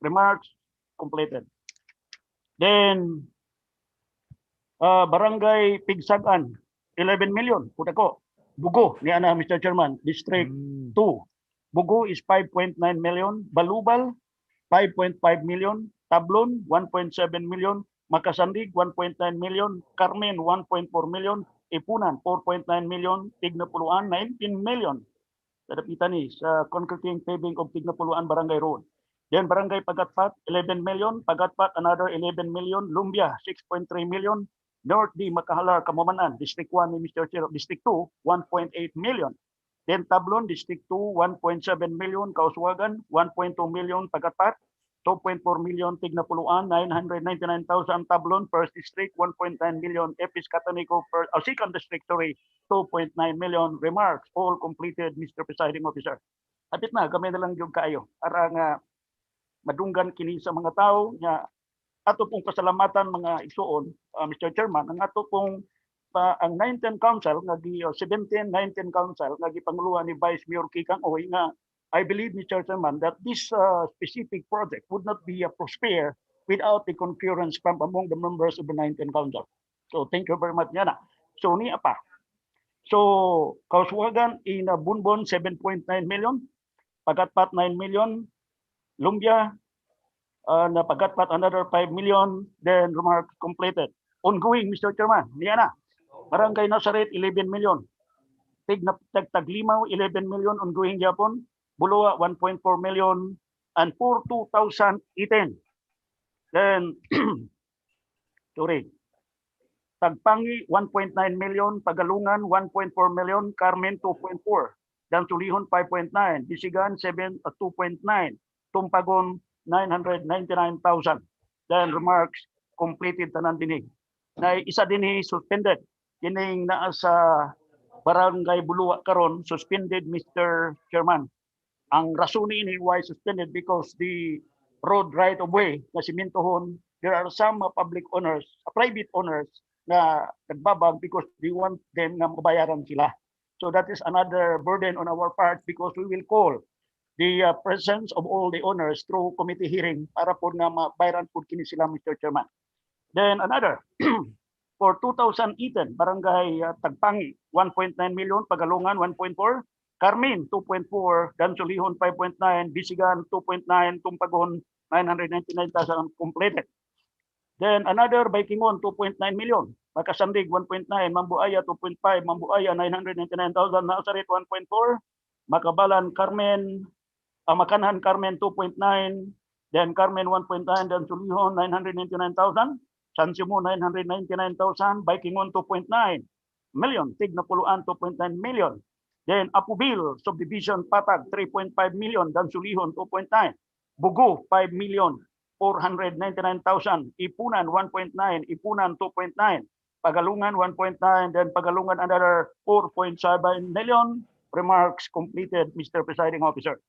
Remarks completed. Then, Barangay Pigsagan, 11 million. Puta ko. Bugo, ni ana, Mr. Chairman, District 2. Bugo is 5.9 million. Balubal, 5.5 million. Tablon, 1.7 million. Makasandig, 1.9 million. Carmen, 1.4 million. Ipunan, 4.9 million. Tignapuluan, 19 million. Tadapitan ni sa concreting paving of Tignapuluan Barangay Road. Then Barangay Pagatpat, 11 million. Pagatpat, another 11 million. Lumbia, 6.3 million. North D. Makahalar, Kamamanan, District 1 ni Mr. Chair, District 2, 1.8 million. Then Tablon, District 2, 1.7 million. Kauswagan, 1.2 million. Pagatpat, 2.4 million. Tignapuluan, 999,000. Tablon, First District, 1.9 million. Epis Catanico, Second District, 2.9 million. Remarks, all completed, Mr. Presiding Officer. Apit na, kami na lang yung kayo. Para nga madunggan kini sa mga tao nga ato pong pasalamatan mga igsuon, Mr. Chairman, ang ato pong ang 19 Council, nga 17, 19 Council, nga gipanguluhan ni Vice Mayor Kikang Oy, nga I believe, Mr. Chairman, that this specific project would not be prosper without the concurrence from among the members of the 19 Council. So thank you very much, Yana. So ni apa? So Kauswagan in Bunbon, 7.9 million, Pagatpat 9 million, Lumbia, na Pagatpat another 5 million, then remark completed. Ongoing, Mr. Chairman, niya na. Barangay Nazaret, 11 million. Taglimaw, 11 million, ongoing Japon. Bulua, 1.4 million, and for 2018. Then, sorry. Tagpangi, 1.9 million. Pagalungan, 1.4 million. Carmen, 2.4. Dansulihon, 5.9. Bisigan, 2.9. Tumpagon, 999,000. Then remarks completed tanan dinig. Na isa dinhi suspended. Kining naa sa Barangay Bulua karon suspended, Mr. Chairman. Ang rason ini why suspended because the road right of way na simentohon, there are some public owners, private owners na nagbabag because they want them na mabayaran sila. So that is another burden on our part because we will call the presence of all the owners through committee hearing para po nga mabayaran po kini sila, Mr. Chairman. Then another, for 2018, Barangay Tagpangi, 1.9 million, Pagalungan, 1.4, Carmen, 2.4, Dansulihon, 5.9, Bisigan, 2.9, Tumpagon, 999,000 completed. Then another, Baikingon, 2.9 million, Makasandig, 1.9, Mambuaya, 2.5, Mambuaya, 999,000, Nazaret, 1.4, Makabalan, Carmen, Makanhan, Carmen, 2.9, then Carmen, 1.9, then Sulihon, 999,000, San Simon, 999,000, Baikingon, 2.9 million, Tignapuluan, 2.9 million, then Apubil, Subdivision Patag, 3.5 million, dan Sulihon, 2.9, Bugo, 5 million, 499,000, Ipunan, 1.9, Ipunan, 2.9, Pagalungan, 1.9, then Pagalungan, another 4.7 million. Remarks completed, Mr. Presiding Officer.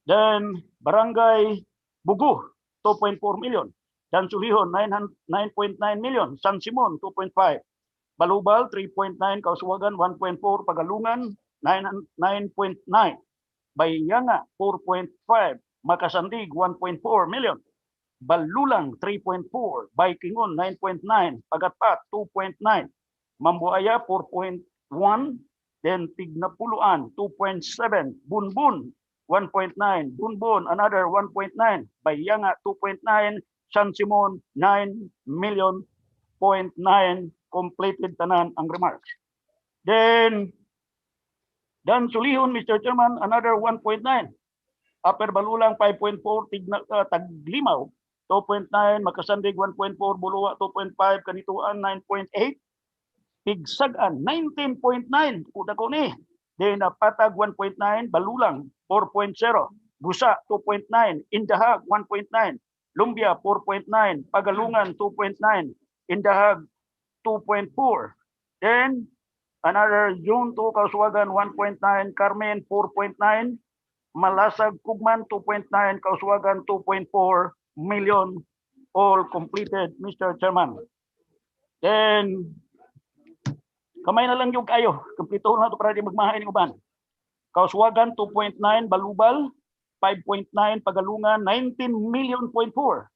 Then Barangay Bugo, 2.4 million. Dan Sulihon, 9.9 million. San Simon, 2.5. Balubal, 3.9. Kauswagan, 1.4. Pagalungan, 9.9. Bayanga, 4.5. Makasandig, 1.4 million. Balulang, 3.4. Baikingon, 9.9. Pagatpat, 2.9. Mambuaya, 4.1. Then Tignapuluan, 2.7. Bunbun, 1.9. Bunbun, another 1.9. Bayanga, 2.9. San Simon, 9 million, 0.9. Completed tanan ang remarks. Then, Dan Sulihon, Mr. Chairman, another 1.9. Upper Balulang, 5.4. Taglimaw, 2.9, Makasandig 1.4, Buluwa 2.5, Kanituan 9.8, Pigsagan 19.9, kuda ko ni. Then Patag 1.9, Balulang 4.0, Busa 2.9, Indahag 1.9, Lumbia 4.9, Pagalungan 2.9, Indahag 2.4. Then another June 2, Kauswagan 1.9, Carmen 4.9, Malasag Kugman 2.9, Kauswagan 2.4 million, all completed, Mr. Chairman. Then kamay na lang yung kayo, kumpleto na ito para di magmahain ng uban. Kauswagan 2.9, Balubal 5.9, Pagalungan 19 million point 4,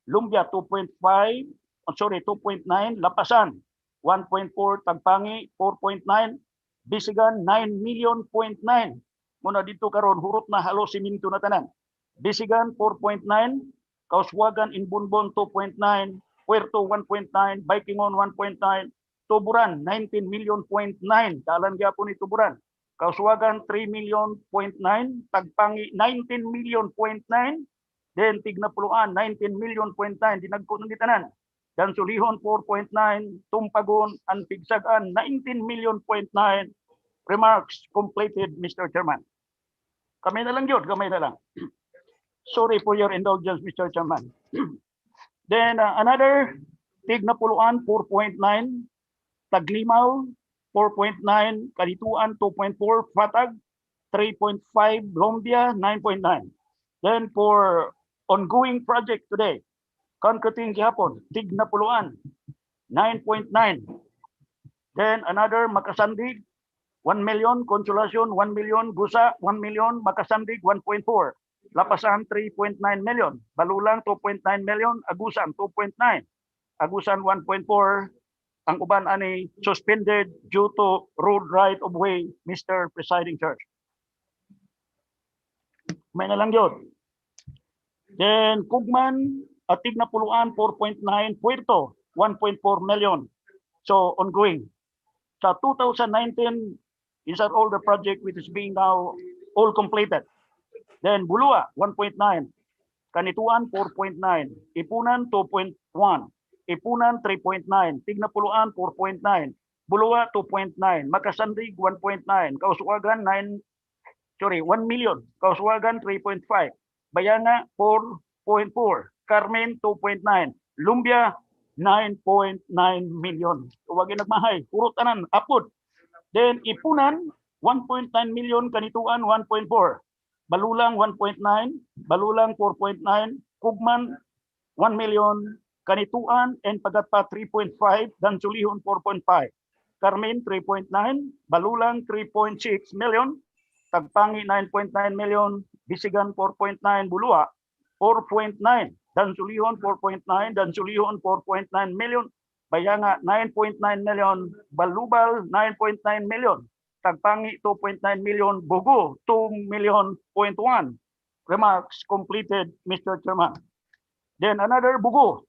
Lumbia 2.5, 2.9, Lapasan 1.4, Tagpangi 4.9, Bisigan 9 million point 9. Muna dito karon hurot na halos siminto na tanan. Bisigan 4.9, Kauswagan in Bunbon 2.9, Puerto 1.9, Baikingon 1.9, Tuburan 19 million point 9. Dalan gyapon ni Tuburan. Kauswagan 3 million point 9, Tagpangi 19 million point 9, then Tignapuluan 19 million point 9, dinagko ng gitanan. Dansulihon 4.9, Tumpagon and Pigsagan 19 million point 9. Remarks completed, Mr. Chairman. Kami na lang yun, kamay na lang. Sorry for your indulgence, Mr. Chairman. Then another Tignapuluan 4.9, Taglimaw 4.9, Kanituan 2.4, Fatag 3.5, Lumbia 9.9. Then for ongoing project today, concreting gihapon, Tignapuluan 9.9. Then another Makasandig 1 million, Consolacion 1 million, Gusa 1 million, Makasandig 1.4, Lapasan 3.9 million, Balulang 2.9 million, Agusan 2.9, Agusan 1.4. Ang uban ani suspended due to road right of way, Mr. Presiding Judge. May na lang yun. Then Kugman at Tignapuluan 4.9, Puerto 1.4 million. So ongoing. Sa 2019, these are all the project which is being now all completed. Then Bulua 1.9, Kanituan 4.9, Ipunan 2.1, Ipunan 3.9, Tignapuluan 4.9, Bulua 2.9, Makasandig 1.9, Kauswagan 1 million, Kauswagan 3.5, Bayanga 4.4, Carmen 2.9, Lumbia 9.9 million. Huwag nagmahay, puro tanan, apod. Then Ipunan 1.9 million, Kanituan 1.4, Balulang 1.9, Balulang 4.9, Kugman 1 million, Kanituan and Pagatpa 3.5, Dansulihon 4.5, Carmen 3.9, Balulang 3.6 million, Tagpangi 9.9 million, Bisigan 4.9, Bulua 4.9, Dansulihon 4.9, Dansulihon 4.9 million, Bayanga 9.9 million, Balubal 9.9 million, Tagpangi 2.9 million, Bugo 2 million point 1. Remarks completed, Mr. Chairman. Then another Bugo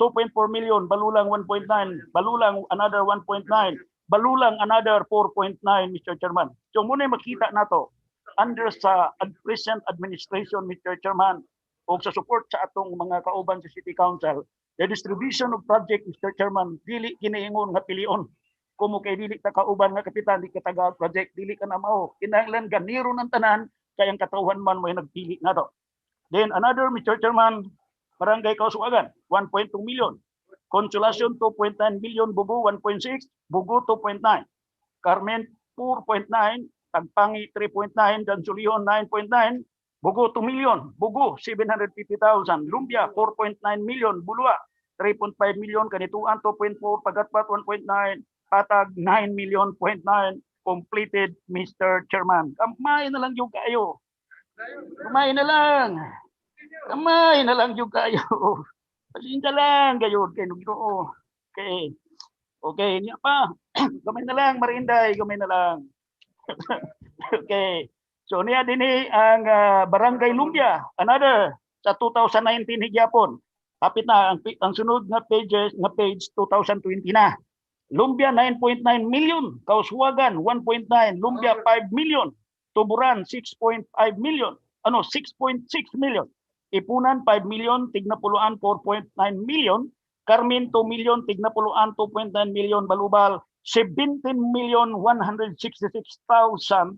2.4 million, Balulang 1.9, Balulang another 1.9, Balulang another 4.9, Mr. Chairman. So muna makita nato under sa present administration, Mr. Chairman, o sa support sa atong mga kauban sa City Council, the distribution of project, Mr. Chairman, dili kinaingon nga pilion. Kumo kay dili ta kauban nga kapitan, di ka taga project, dili ka na mao. Kinahanglan ganiro ng tanan, kay ang katawhan man may nagpili na to. Then another, Mr. Chairman, Barangay Kauswagan, 1.2 million. Consolacion, 2.9 million. Bugo, 1.6. Bugo, 2.9. Carmen, 4.9. Tagpangi, 3.9. Dansulihon, 9.9. Bugo, 2 million. Bugo, 750,000. Lumbia, 4.9 million. Bulua, 3.5 million. Kanituan, 2.4. Pagatpat, 1.9. Patag, 9 million, 0.9. Completed, Mr. Chairman. Kamay na lang yung kayo. Kamay na lang. Kamay na lang yung kayo. Pasinta lang kayo. Okay. Okay. Niya pa. Kamay na lang, Marinday. Kamay na lang. Okay. So niya din ang Barangay Lumbia. Another sa 2019 higapon. Kapit na ang sunod na page 2020 na. Lumbia 9.9 million. Kauswagan 1.9. Lumbia 5 million. Tuburan 6.5 million. 6.6 million. Ipunan 5 million, Tignapuluan 4.9 million, Carmen 2 million, Tignapuluan 2.9 million, Balubal 17,166,000.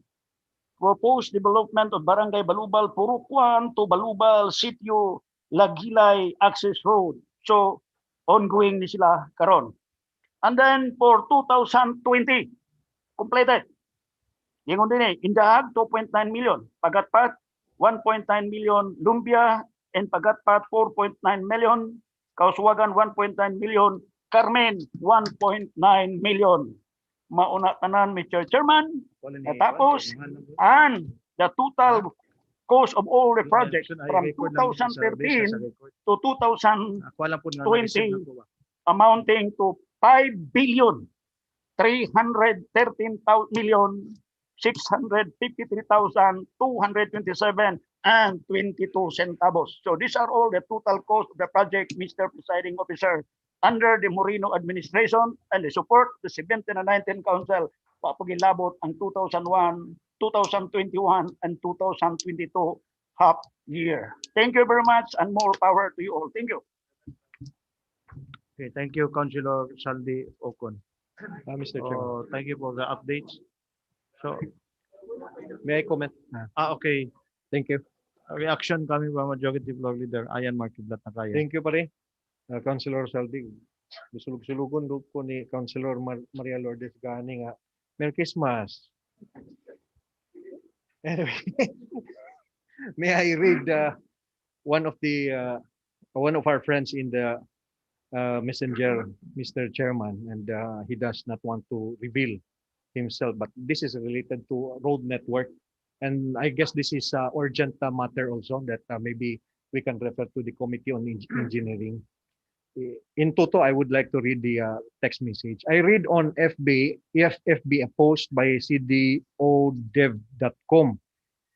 Proposed development of Barangay Balubal, Purukuan to Balubal, Sitio, Lagilay, Access Road. So, ongoing ni sila karon. And then for 2020, completed. Yung din Indahag, 2.9 million. Pagatpat, 1.9 million. Lumbia and Pagatpat, 4.9 million. Kauswagan, 1.9 million. Carmen, 1.9 million. Mauna tanan, Mr. Chairman. Tapos, and the total cost of all the projects from 2013 to 2020 amounting to 5 billion 313 million 653,227 and 22 centavos. So these are all the total cost of the project, Mr. Presiding Officer, under the Moreno administration and the support of the 17 and 19 Council. Papagilabot ang 2001, 2021, and 2022 half year. Thank you very much and more power to you all. Thank you. Okay, thank you, Councilor Saldi Ocon. Mr. Chairman, Thank you for the updates. So, may I comment? okay. Thank you. Reaction coming from Majority Floor Leader Ayan Marquiblat Nakaya. Thank you pare. Councilor Saldi. Sulug-sulugon ko ni Councilor Maria Lourdes Gani nga Merry Christmas. Anyway, may I read one of our friends in the messenger, Mr. Chairman, and he does not want to reveal himself, but this is related to road network, and I guess this is urgent matter also that maybe we can refer to the Committee on Engineering. In toto, I would like to read the text message. I read on FB a post by cdodev.com.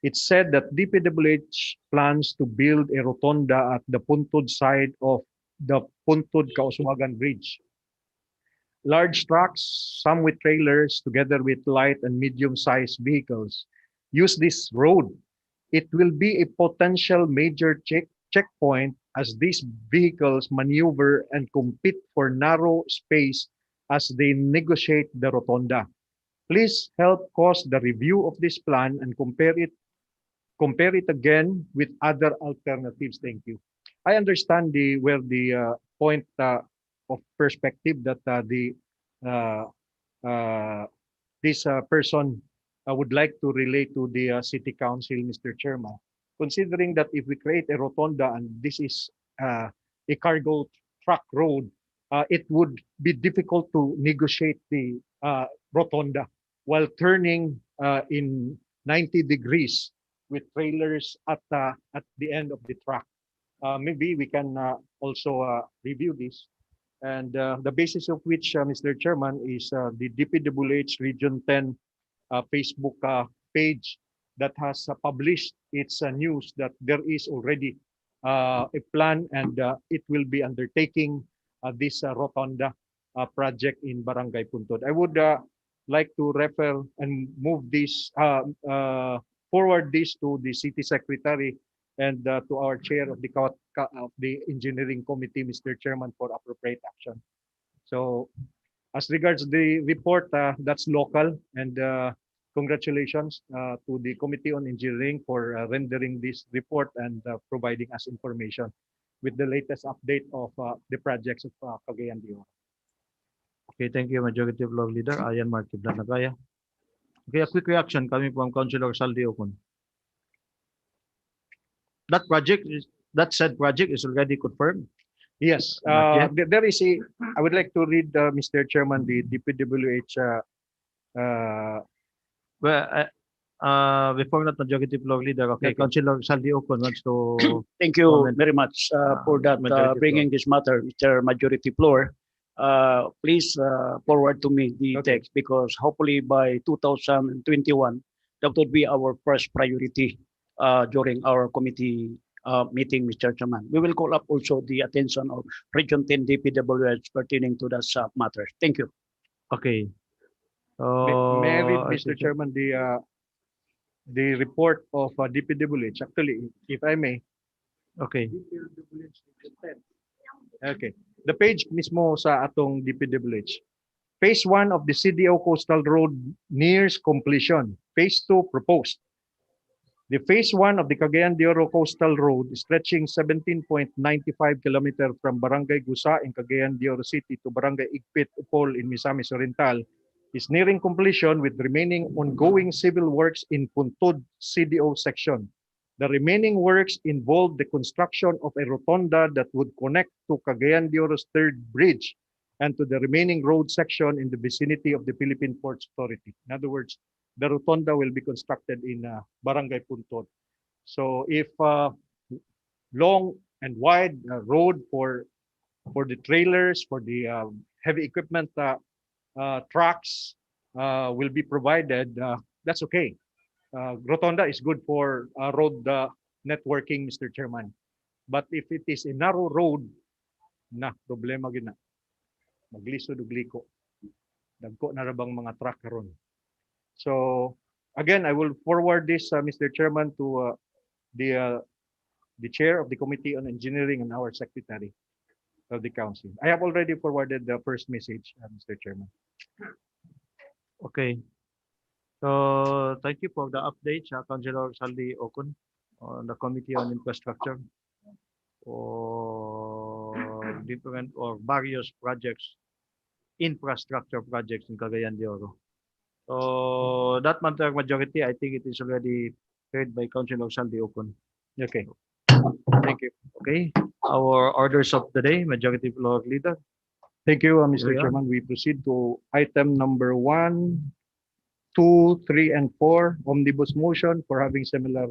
It said that DPWH plans to build a rotonda at the Puntod side of the Puntod Kauswagan Bridge. Large trucks, some with trailers, together with light and medium-sized vehicles, use this road. It will be a potential major checkpoint as these vehicles maneuver and compete for narrow space as they negotiate the rotonda. Please help cause the review of this plan and compare it again with other alternatives. Thank you. I understand where the point of perspective that this person would like to relate to the City Council, Mr. Chairman. Considering that if we create a rotonda and this is a cargo truck road, it would be difficult to negotiate the rotonda while turning in 90 degrees with trailers at the end of the track. Maybe we can also review this. And the basis of which, Mr. Chairman, is the DPWH Region 10 Facebook page that has published its news that there is already a plan and it will be undertaking this rotonda project in Barangay Puntod. I would like to refer and move this, forward this to the City Secretary and to our chair of the Engineering Committee, Mr. Chairman, for appropriate action. So as regards the report, that's local, and congratulations to the Committee on Engineering for rendering this report and providing us information with the latest update of the projects of Cagayan de Oro. Okay, thank you, Majority Floor Leader Ayan Marquiblat Nakaya. Okay, a quick reaction coming from Councilor Saldi Ocon. That said project is already confirmed. Yes, there is a. I would like to read, Mr. Chairman, the DPWH. Before that, Majority Floor Leader. Okay, Councilor Saldi Ocon wants to. Thank you comment. very much for that Majority bringing this matter, Mr. Majority Floor. Please forward to me the text because hopefully by 2021, that would be our first priority during our committee meeting, Mr. Chairman. We will call up also the attention of Region 10 DPWH pertaining to that matter. Thank you. Okay. May I read, Mr. Chairman, the report of DPWH? Actually, if I may, Okay. Okay. The page mismo sa atong DPWH. Phase 1 of the CDO Coastal Road nears completion. Phase 2 proposed. The phase 1 of the Cagayan de Oro Coastal Road, stretching 17.95 km from Barangay Gusa in Cagayan de Oro City to Barangay Igpit, Upol in Misamis Oriental, is nearing completion with remaining ongoing civil works in Puntod CDO section. The remaining works involve the construction of a rotonda that would connect to Cagayan de Oro's third bridge and to the remaining road section in the vicinity of the Philippine Ports Authority. In other words, the rotonda will be constructed in Barangay Puntod. So if long and wide road for the trailers, for the heavy equipment trucks will be provided, that's okay. Rotonda is good for road networking, Mr. Chairman. But if it is a narrow road, problema gina. Maglisod ug liko. Dagko na ra bang mga truck karon. So again, I will forward this, Mr. Chairman, to the chair of the Committee on Engineering and our secretary of the council. I have already forwarded the first message, Mr. Chairman. Okay. So thank you for the update, Councilor Saldi Okun, on the Committee on Infrastructure or different or various projects, infrastructure projects in Cagayan de Oro. So that matter majority, I think it is already heard by Councilor Saldi Okun. Okay. Thank you. Okay. Our orders of the day, Majority Floor Leader. Thank you, Mr. We are. Chairman. We proceed to item number 1, 2, 3, and 4, omnibus motion for having similar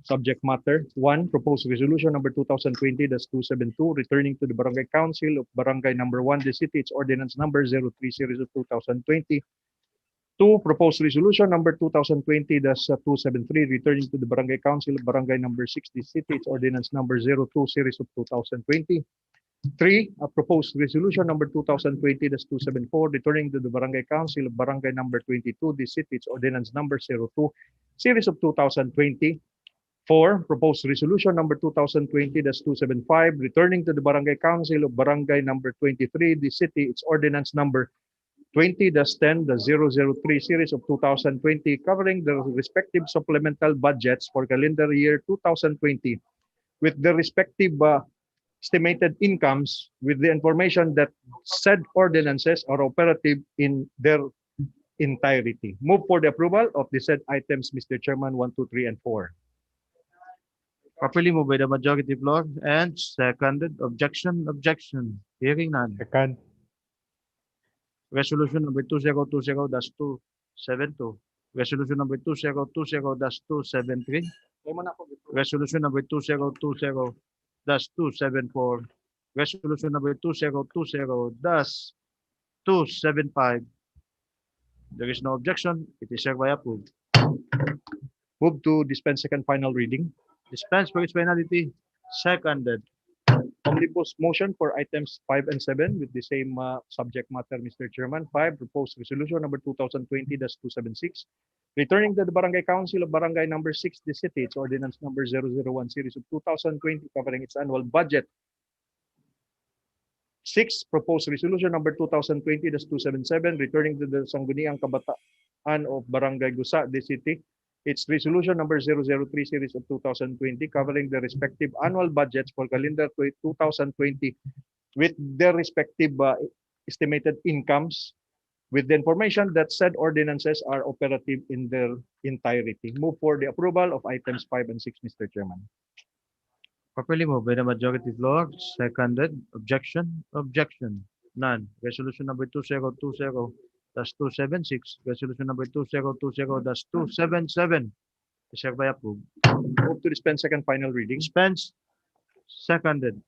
subject matter. 1, proposed resolution number 2020-272, returning to the Barangay Council of Barangay number 1, the city, its ordinance number 03 series of 2020. 2, proposed resolution number 2020-273, returning to the Barangay Council of Barangay number 6, the city, its ordinance number 02 series of 2020. 3, a proposed resolution number 2020-274, returning to the Barangay Council of Barangay number 22, the city, its ordinance number 02 series of 2020. 4, proposed resolution number 2020-275, returning to the Barangay Council of Barangay number 23, the city, its ordinance number 20-10-003 series of 2020, covering the respective supplemental budgets for calendar year 2020 with the respective estimated incomes, with the information that said ordinances are operative in their entirety. Move for the approval of the said items, Mr. Chairman, 1, 2, 3, and 4. Properly moved by the majority floor and seconded. Objection. Hearing none. Second. Resolution number 2020-272. Resolution number 2020-273. Resolution number 2020-274. Resolution number 2020-275. There is no objection. It is hereby approved. Move to dispense second final reading. Dispense for its finality. Seconded. Omnibus motion for items 5 and 7 with the same subject matter, Mr. Chairman. 5, proposed resolution number 2020-276, returning to the Barangay Council of Barangay number 6, the city, its ordinance number 001 series of 2020, covering its annual budget. 6, proposed resolution number 2020-277, returning to the Sangguniang Kabataan of Barangay Gusa, the city, its resolution number 003 series of 2020, covering the respective annual budgets for calendar 2020 with their respective estimated incomes, with the information that said ordinances are operative in their entirety. Move for the approval of items 5 and 6, Mr. Chairman. Properly moved by the majority floor. Seconded. Objection. None. Resolution number 2020-276. Resolution number 2020-277 is hereby approved. Move to dispense second final reading. Dispense. Seconded.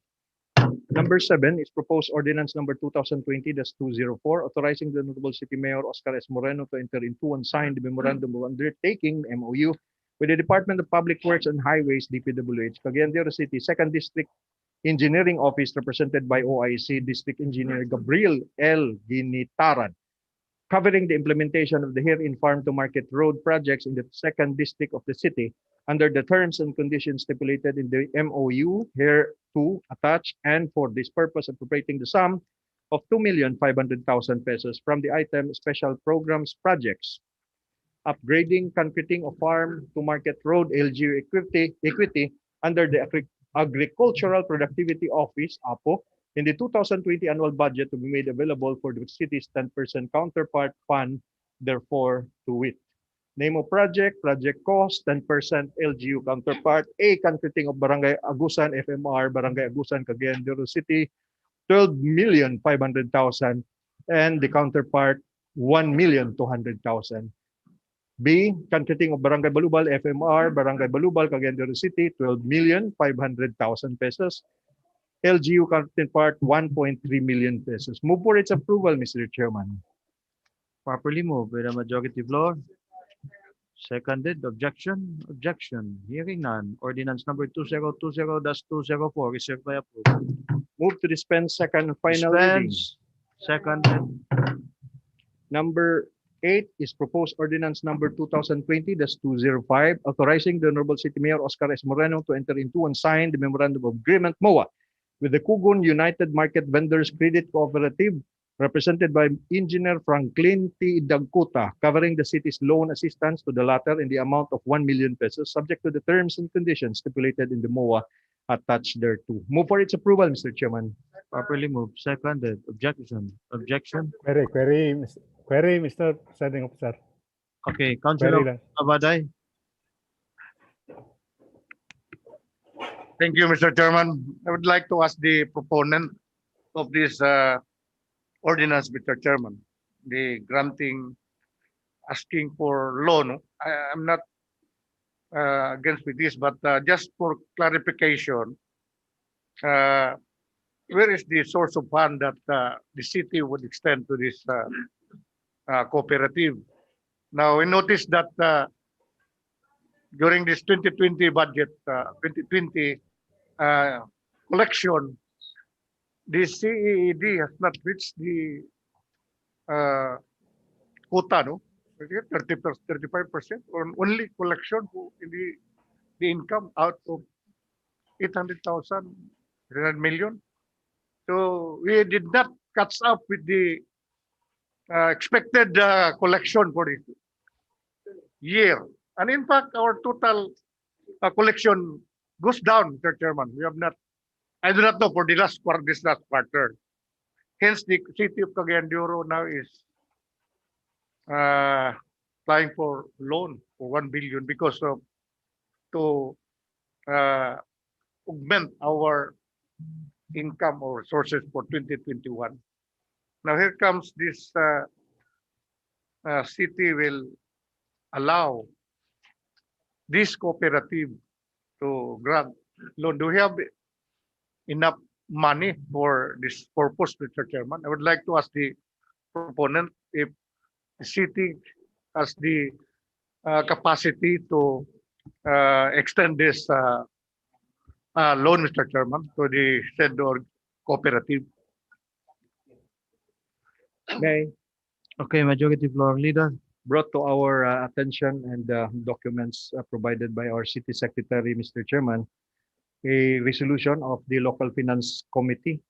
Number 7 is proposed ordinance number 2020-204, authorizing the Notable City Mayor Oscar S. Moreno to enter into and sign the memorandum of undertaking (MOU) with the Department of Public Works and Highways (DPWH), Cagayan de Oro City, 2nd District Engineering Office, represented by OIC District Engineer Gabriel L. Ginitaran, covering the implementation of the herein farm to market road projects in the 2nd District of the city, under the terms and conditions stipulated in the MOU hereto attached, and for this purpose appropriating the sum of 2,500,000 pesos from the item Special Programs Projects, upgrading, concreting of farm to market road LGU equity under the Agricultural Productivity Office, APO, in the 2020 annual budget to be made available for the city's 10% counterpart fund, therefore to wit. Name of project, project cost, 10% LGU counterpart, A, concreting of Barangay Agusan, FMR, Barangay Agusan, Cagayan de Oro City, 12,500,000, and the counterpart, 1,200,000. B, concreting of Barangay Balubal, FMR, Barangay Balubal, Cagayan de Oro City, 12,500,000 pesos. LGU counterpart, 1.3 million pesos. Move for its approval, Mr. Chairman. Properly moved by the majority floor. Seconded. Objection. Objection. Hearing none. Ordinance number 2020-204 is hereby approved. Move to dispense second and final reading. Dispense. Seconded. Number 8 is proposed ordinance number 2020-205, authorizing the Honorable City Mayor Oscar S. Moreno to enter into and sign the Memorandum of Agreement, MOA, with the Kugon United Market Vendors Credit Cooperative, represented by Engineer Franklin T. Dagkuta, covering the city's loan assistance to the latter in the amount of 1 million pesos, subject to the terms and conditions stipulated in the MOA attached thereto. Move for its approval, Mr. Chairman. Properly moved. Seconded. Objection. Objection. Query, Mr. Presiding Officer. Okay. Query Councilor lang. Abaday. Thank you, Mr. Chairman. I would like to ask the proponent of this ordinance, Mr. Chairman, the granting, asking for loan. I'm not against with this, but just for clarification, where is the source of fund that the city would extend to this cooperative? Now, we noticed that during this 2020 budget, 2020 collection, the CED has not reached the quota, no? 35%, or only collection in the income out of 800,000, 300 million. So we did not catch up with the expected collection for this year. And in fact, our total collection goes down, Mr. Chairman. We have not, I do not know for the last quarter, this last quarter. Hence, the city of Cagayan de Oro now is applying for loan for 1 billion because of to augment our income or sources for 2021. Now here comes this city will allow this cooperative to grant loan. Do we have enough money for this purpose, Mr. Chairman? I would like to ask the proponent if the city has the capacity to extend this loan, Mr. Chairman, to the said or cooperative. May Okay, majority floor leader. brought to our attention and documents provided by our city secretary, Mr. Chairman, a resolution of the local finance committee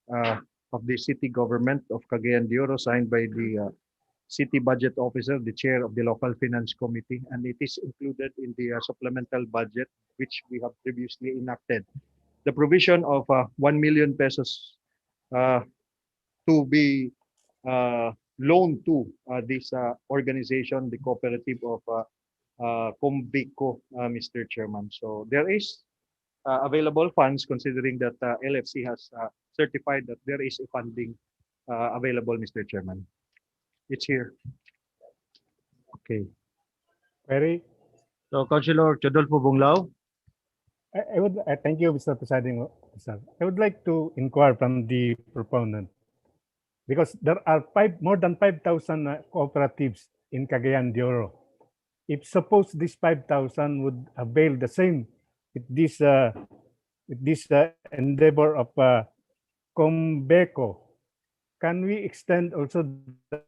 of the city government of Cagayan de Oro, signed by the city budget officer, the chair of the local finance committee, and it is included in the supplemental budget which we have previously enacted. The provision of 1 million pesos to be loaned to this organization, the cooperative of Combico, Mr. Chairman. So there is available funds, considering that LFC has certified that there is a funding available, Mr. Chairman. It's here. Okay. Query. So, Councilor Chodolfo Bunglao. I would thank you, Mr. Presiding Officer. I would like to inquire from the proponent, because there are more than 5,000 cooperatives in Cagayan de Oro. If suppose this 5,000 would avail the same with this endeavor of Combeco, can we extend also the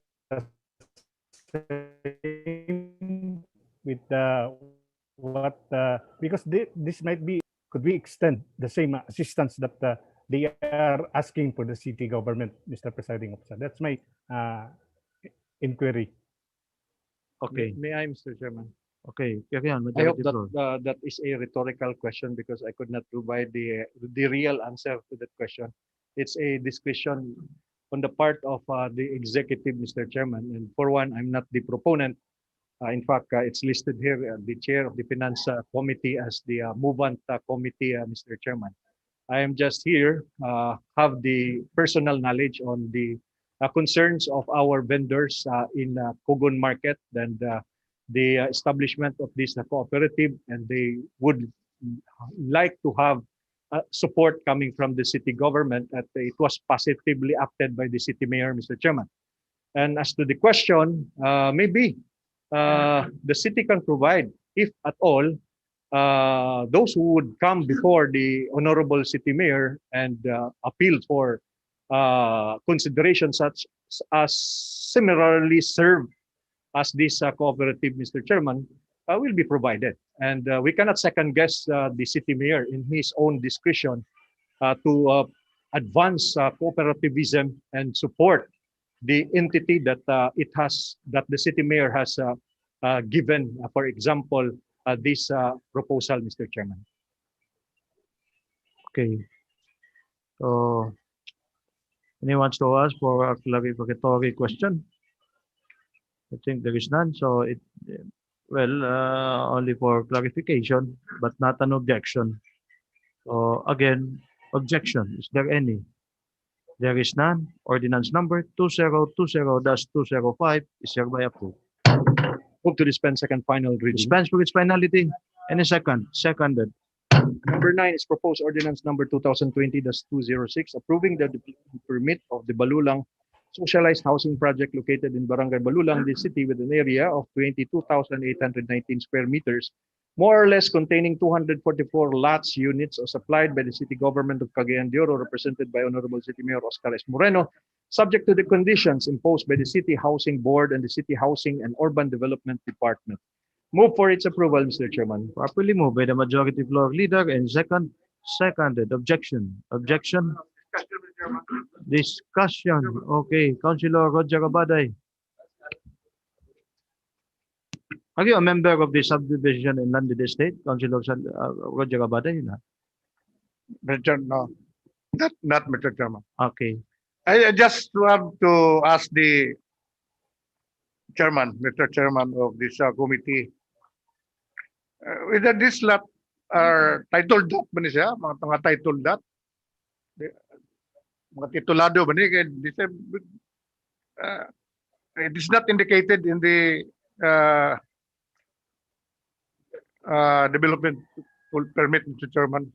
same with the what because this might be, could we extend the same assistance that they are asking for the city government, Mr. Presiding Officer? That's my inquiry. Okay. May I, Mr. Chairman? Okay, carry on. I hope Majority that floor. that is a rhetorical question because I could not provide the real answer to that question. It's a discussion on the part of the executive, Mr. Chairman. And for one, I'm not the proponent. In fact, it's listed here, the chair of the Finance Committee as the movant committee, Mr. Chairman. I am just here, have the personal knowledge on the concerns of our vendors in Cogon Market and the establishment of this cooperative, and they would like to have support coming from the city government. That it was positively acted by the city mayor, Mr. Chairman. And as to the question, maybe the city can provide, if at all, those who would come before the honorable city mayor and appeal for consideration such as similarly served as this cooperative, Mr. Chairman, will be provided. And we cannot second guess the city mayor in his own discretion to advance cooperativism and support the entity that that the city mayor has given, for example, this proposal, Mr. Chairman. Okay. So, anyone wants to ask for a clarificatory question? I think there is none. So only for clarification, but not an objection. So again, objection. Is there any? There is none. Ordinance number 2020-205 is hereby approved. Move to dispense second final reading. Dispense with its finality. Any second? Seconded. Number 9 is proposed ordinance number 2020-206, approving the permit of the Balulang socialized housing project located in Barangay Balulang, the city, with an area of 22,819 square meters, more or less containing 244 lots, units, or supplied by the city government of Cagayan de Oro, represented by Honorable City Mayor Oscar S. Moreno, subject to the conditions imposed by the City Housing Board and the City Housing and Urban Development Department. Move for its approval, Mr. Chairman. Properly moved by the majority floor leader and seconded. Objection. Objection. Discussion. Okay. Councilor Roger Abaday. Are you a member of the subdivision in Landed Estate, Councilor Roger Abaday? No, not Mr. Chairman. Okay. I just want to ask the chairman, Mr. Chairman of this committee, whether this lot are titled dot ba ni siya? Mga titled dot? Mga titulado ba ni? It is not indicated in the development permit, Mr. Chairman.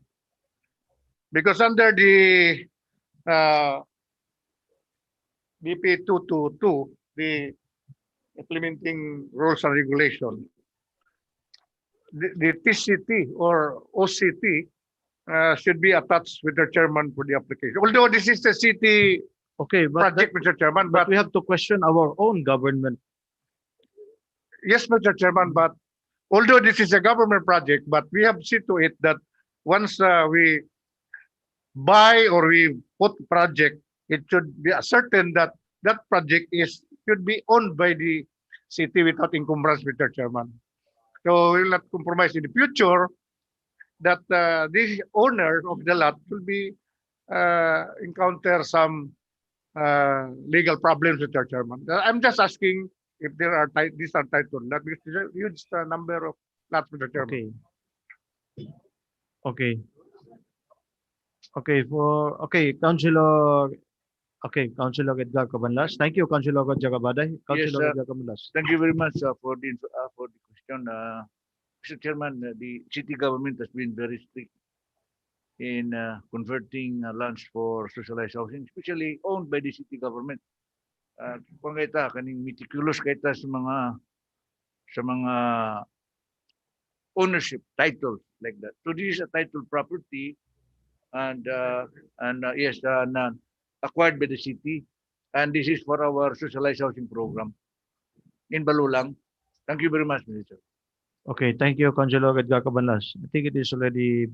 Because under the BP 222, the implementing rules and regulation, the TCT or OCT should be attached with the chairman for the application. Although this is the city project, Mr. Chairman, but we have to question our own government. Yes, Mr. Chairman, but although this is a government project, but we have seen to it that once we buy or we put project, it should be certain that that project should be owned by the city without encumbrance, Mr. Chairman. So we will not compromise in the future that this owner of the lot will be encounter some legal problems, Mr. Chairman. I'm just asking if there are these are titled lot, because there's a huge number of lots, Mr. Chairman. Okay. Okay, Councilor. Okay, Councilor Edgar Cabanlas. Thank you, Councilor Roger Abaday. Councilor Edgar Cabanlas. Thank you very much for the question. Mr. Chairman, the city government has been very strict in converting lands for socialized housing, especially owned by the city government. Kung kita kaning meticulous kita sa mga ownership titles like that. So this is a title property and yes, acquired by the city, and this is for our socialized housing program in Balulang. Thank you very much, Minister. Okay, thank you, Councilor Edgar Cabanlas. I think it is already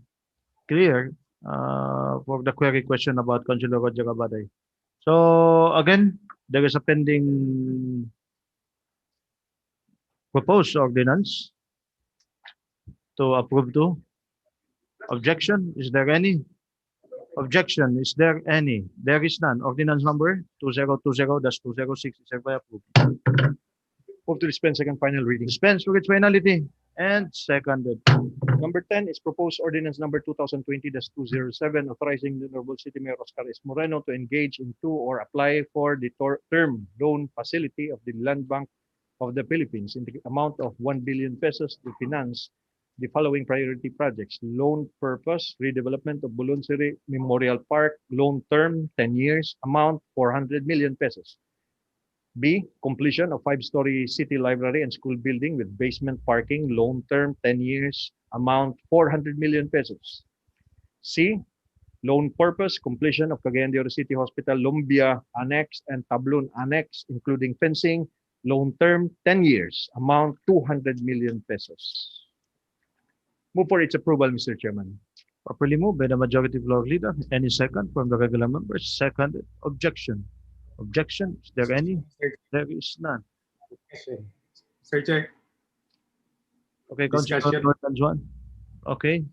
clear for the query question about Councilor Roger Cabaday. So again, there is a pending proposed ordinance to approve to. Objection, is there any? Objection, is there any? There is none. Ordinance number 2020-206 is hereby approved. Move to dispense second final reading. Dispense with its finality and seconded. Number 10 is proposed ordinance number 2020-207, authorizing the Honorable City Mayor Oscar S. Moreno to engage into or apply for the term loan facility of the Land Bank of the Philippines in the amount of 1 billion pesos to finance the following priority projects: loan purpose, redevelopment of Bulunsiri Memorial Park, loan term 10 years, amount 400 million pesos. B, completion of 5-story city library and school building with basement parking, loan term 10 years, amount 400 million pesos. C, loan purpose, completion of Cagayan de Oro City Hospital, Lumbia Annex and Tablon Annex, including fencing, loan term 10 years, amount 200 million pesos. Move for its approval, Mr. Chairman. Properly moved by the majority floor leader. Any second from the regular members? Seconded. Objection. Objection, is there any? There is none. Mr. Chair, Okay, Councilor Discussion. Norton. Okay,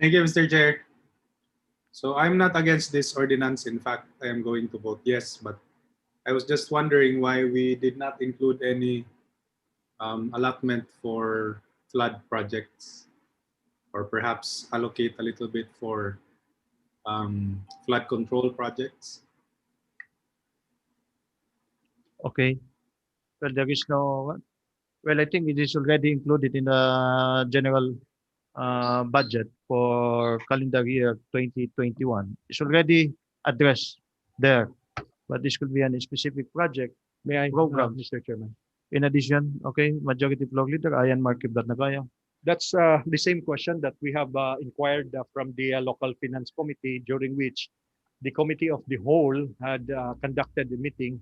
thank you, Mr. Chair. So I'm not against this ordinance. In fact, I am going to vote yes, but I was just wondering why we did not include any allotment for flood projects, or perhaps allocate a little bit for flood control projects. okay. Well, there is no, well, I think it is already included in the general budget for calendar year 2021. It's already addressed there, but this could be a specific project. May I, Program. Mr. Chairman? In addition, okay, majority floor leader, Ayan Markib Nagaya. That's the same question that we have inquired from the local finance committee, during which the committee of the whole had conducted the meeting,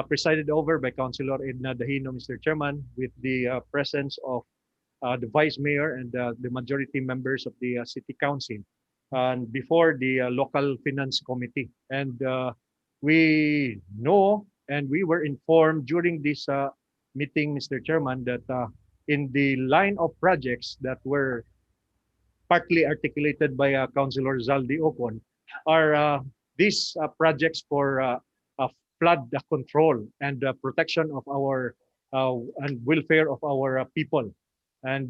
presided over by Councilor Edna Dahino, Mr. Chairman, with the presence of the vice mayor and the majority members of the city council, and before the local finance committee. And we know, and we were informed during this meeting, Mr. Chairman, that in the line of projects that were partly articulated by Councilor Zaldi Ocon are these projects for flood control and protection of our and welfare of our people. And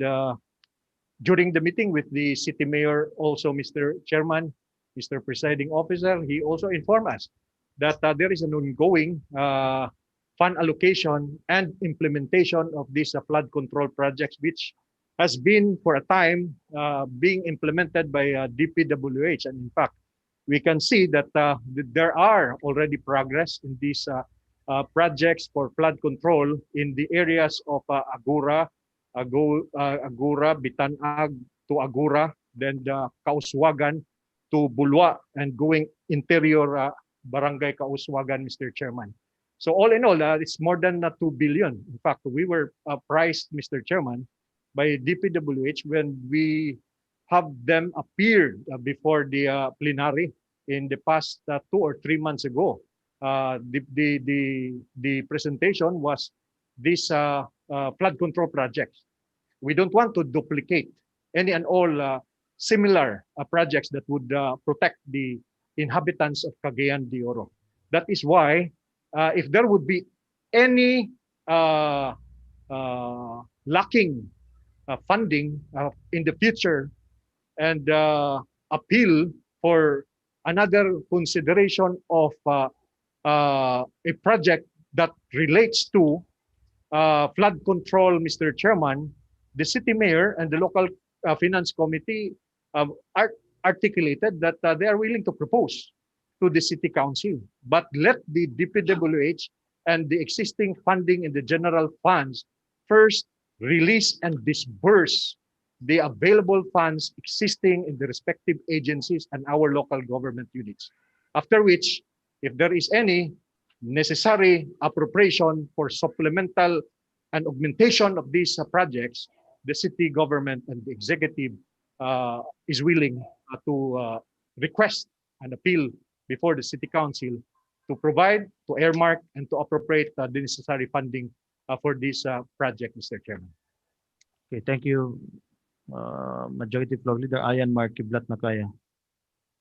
during the meeting with the city mayor, also Mr. Chairman, Mr. Presiding Officer, he also informed us that there is an ongoing fund allocation and implementation of these flood control projects, which has been for a time being implemented by DPWH. And in fact, we can see that there are already progress in these projects for flood control in the areas of Agura, Bitanag to Agura, then Kauswagan to Bulwa, and going interior Barangay Kauswagan, Mr. Chairman. So all in all, it's more than 2 billion. In fact, we were priced, Mr. Chairman, by DPWH when we have them appeared before the plenary in the past 2 or 3 months ago. The presentation was this flood control projects. We don't want to duplicate any and all similar projects that would protect the inhabitants of Cagayan de Oro. That is why if there would be any lacking funding in the future and appeal for another consideration of a project that relates to flood control, Mr. Chairman, the city mayor and the local finance committee articulated that they are willing to propose to the city council, but let the DPWH and the existing funding in the general funds first release and disburse the available funds existing in the respective agencies and our local government units. After which, if there is any necessary appropriation for supplemental an augmentation of these projects, the city government and the executive is willing to request and appeal before the city council to provide, to earmark, and to appropriate the necessary funding for this project, Mr. Chairman. Okay, thank you, Majority Floor Leader Ayan Mark Kiblat Nakaya.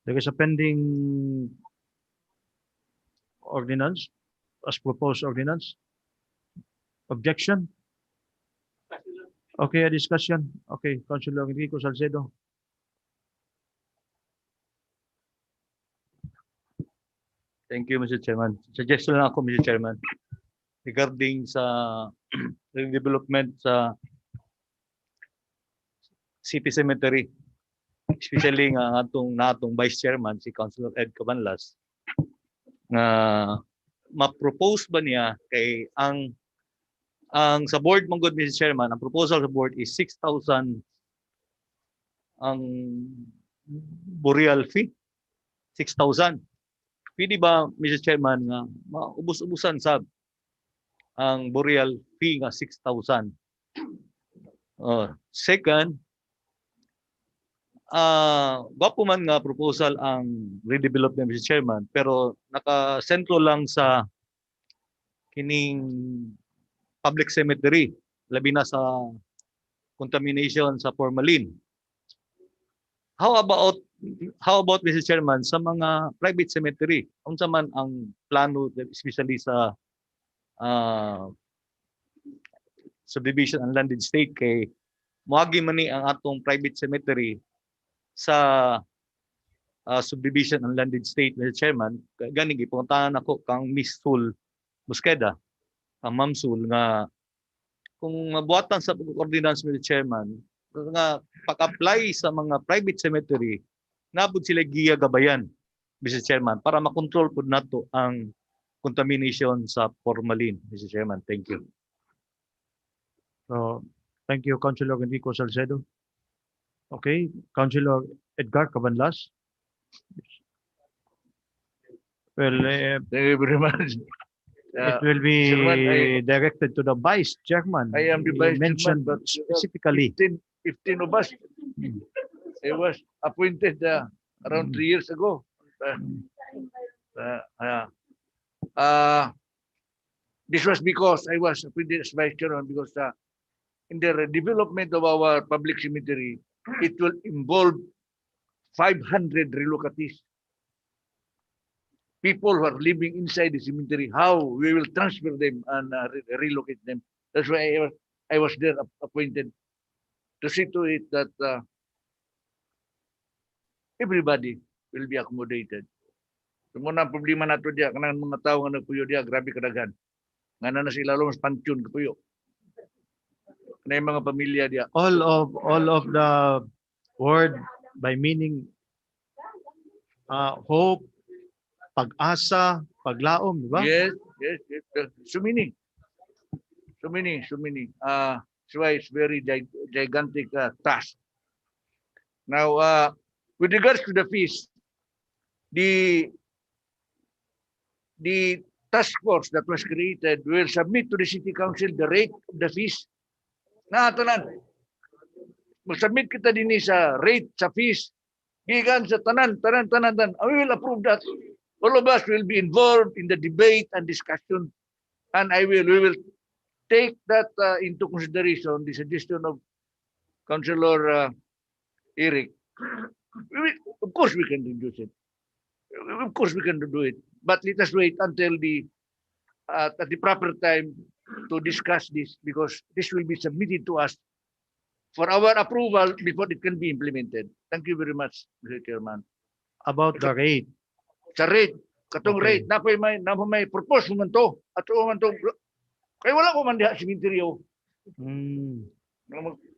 There is a pending ordinance, as proposed ordinance. Objection? Okay, a discussion. Okay, Councilor Enrico Salcedo. Thank you, Mr. Chairman. Suggestion lang ako, Mr. Chairman, regarding sa development sa city cemetery, especially nga natong Vice Chairman, si Councilor Ed Cabanlas, nga ma-propose ba niya kay ang sa board mong good, Mr. Chairman, ang proposal sa board is 6,000 ang burial fee. 6,000. Pwede ba, Mr. Chairman, nga maubos-ubusan sa ang burial fee nga 6,000? Second, gwapo man nga proposal ang redevelopment, Mr. Chairman, pero nakasentro lang sa kining public cemetery, labi na sa contamination sa formalin. How about Mr. Chairman sa mga private cemetery? Unsa man ang plano especially sa subdivision and landed estate kay moagi man ni ang atong private cemetery sa subdivision and landed estate, Mr. Chairman. Gani gipuntahan ako kang Miss Sul Busqueda, ang Ma'am Sul, nga kung mabuhatan sa ordinance, Mr. Chairman, nga pag-apply sa mga private cemetery, nabud sila giya gabayan, Mr. Chairman, para makontrol po nato ang contamination sa formalin, Mr. Chairman. Thank you. So, thank you, Councilor Enrico Salcedo. Okay, Councilor Edgar Cabanlas. Well, thank you very much. it will be Chairman, directed to the Vice Chairman. I am the He Vice mentioned Chairman, but specifically. 15 of us. I was appointed around 3 years ago. This was because I was appointed as Vice Chairman because in the development of our public cemetery, it will involve 500 relocatees. People who are living inside the cemetery, how we will transfer them and relocate them. That's why I was there appointed to see to it that everybody will be accommodated. So muna ang problema nato diya, kanang mga tao nga nagpuyo diya, grabe kadaghan. Nga na sila mas pansyon kapuyo. Kanang mga pamilya diya. All of the word by meaning hope, pag-asa, paglaom, di ba? Yes. So many. That's why it's very gigantic task. Now, with regards to the fees, the task force that was created will submit to the city council the rate of the fees. Tanan. Mag-submit kita din sa rate sa fees. Gigan sa tanan. We will approve that. All of us will be involved in the debate and discussion, and we will take that into consideration, the suggestion of Councilor Eric. Of course we can reduce it. Of course we can do it. But let us wait until at the proper time to discuss this, because this will be submitted to us for our approval before it can be implemented. Thank you very much, Mr. Chairman. About the rate. Sa rate, katong Okay. rate, may propose man to. At man to. Kaya wala ko man diha simenteryo.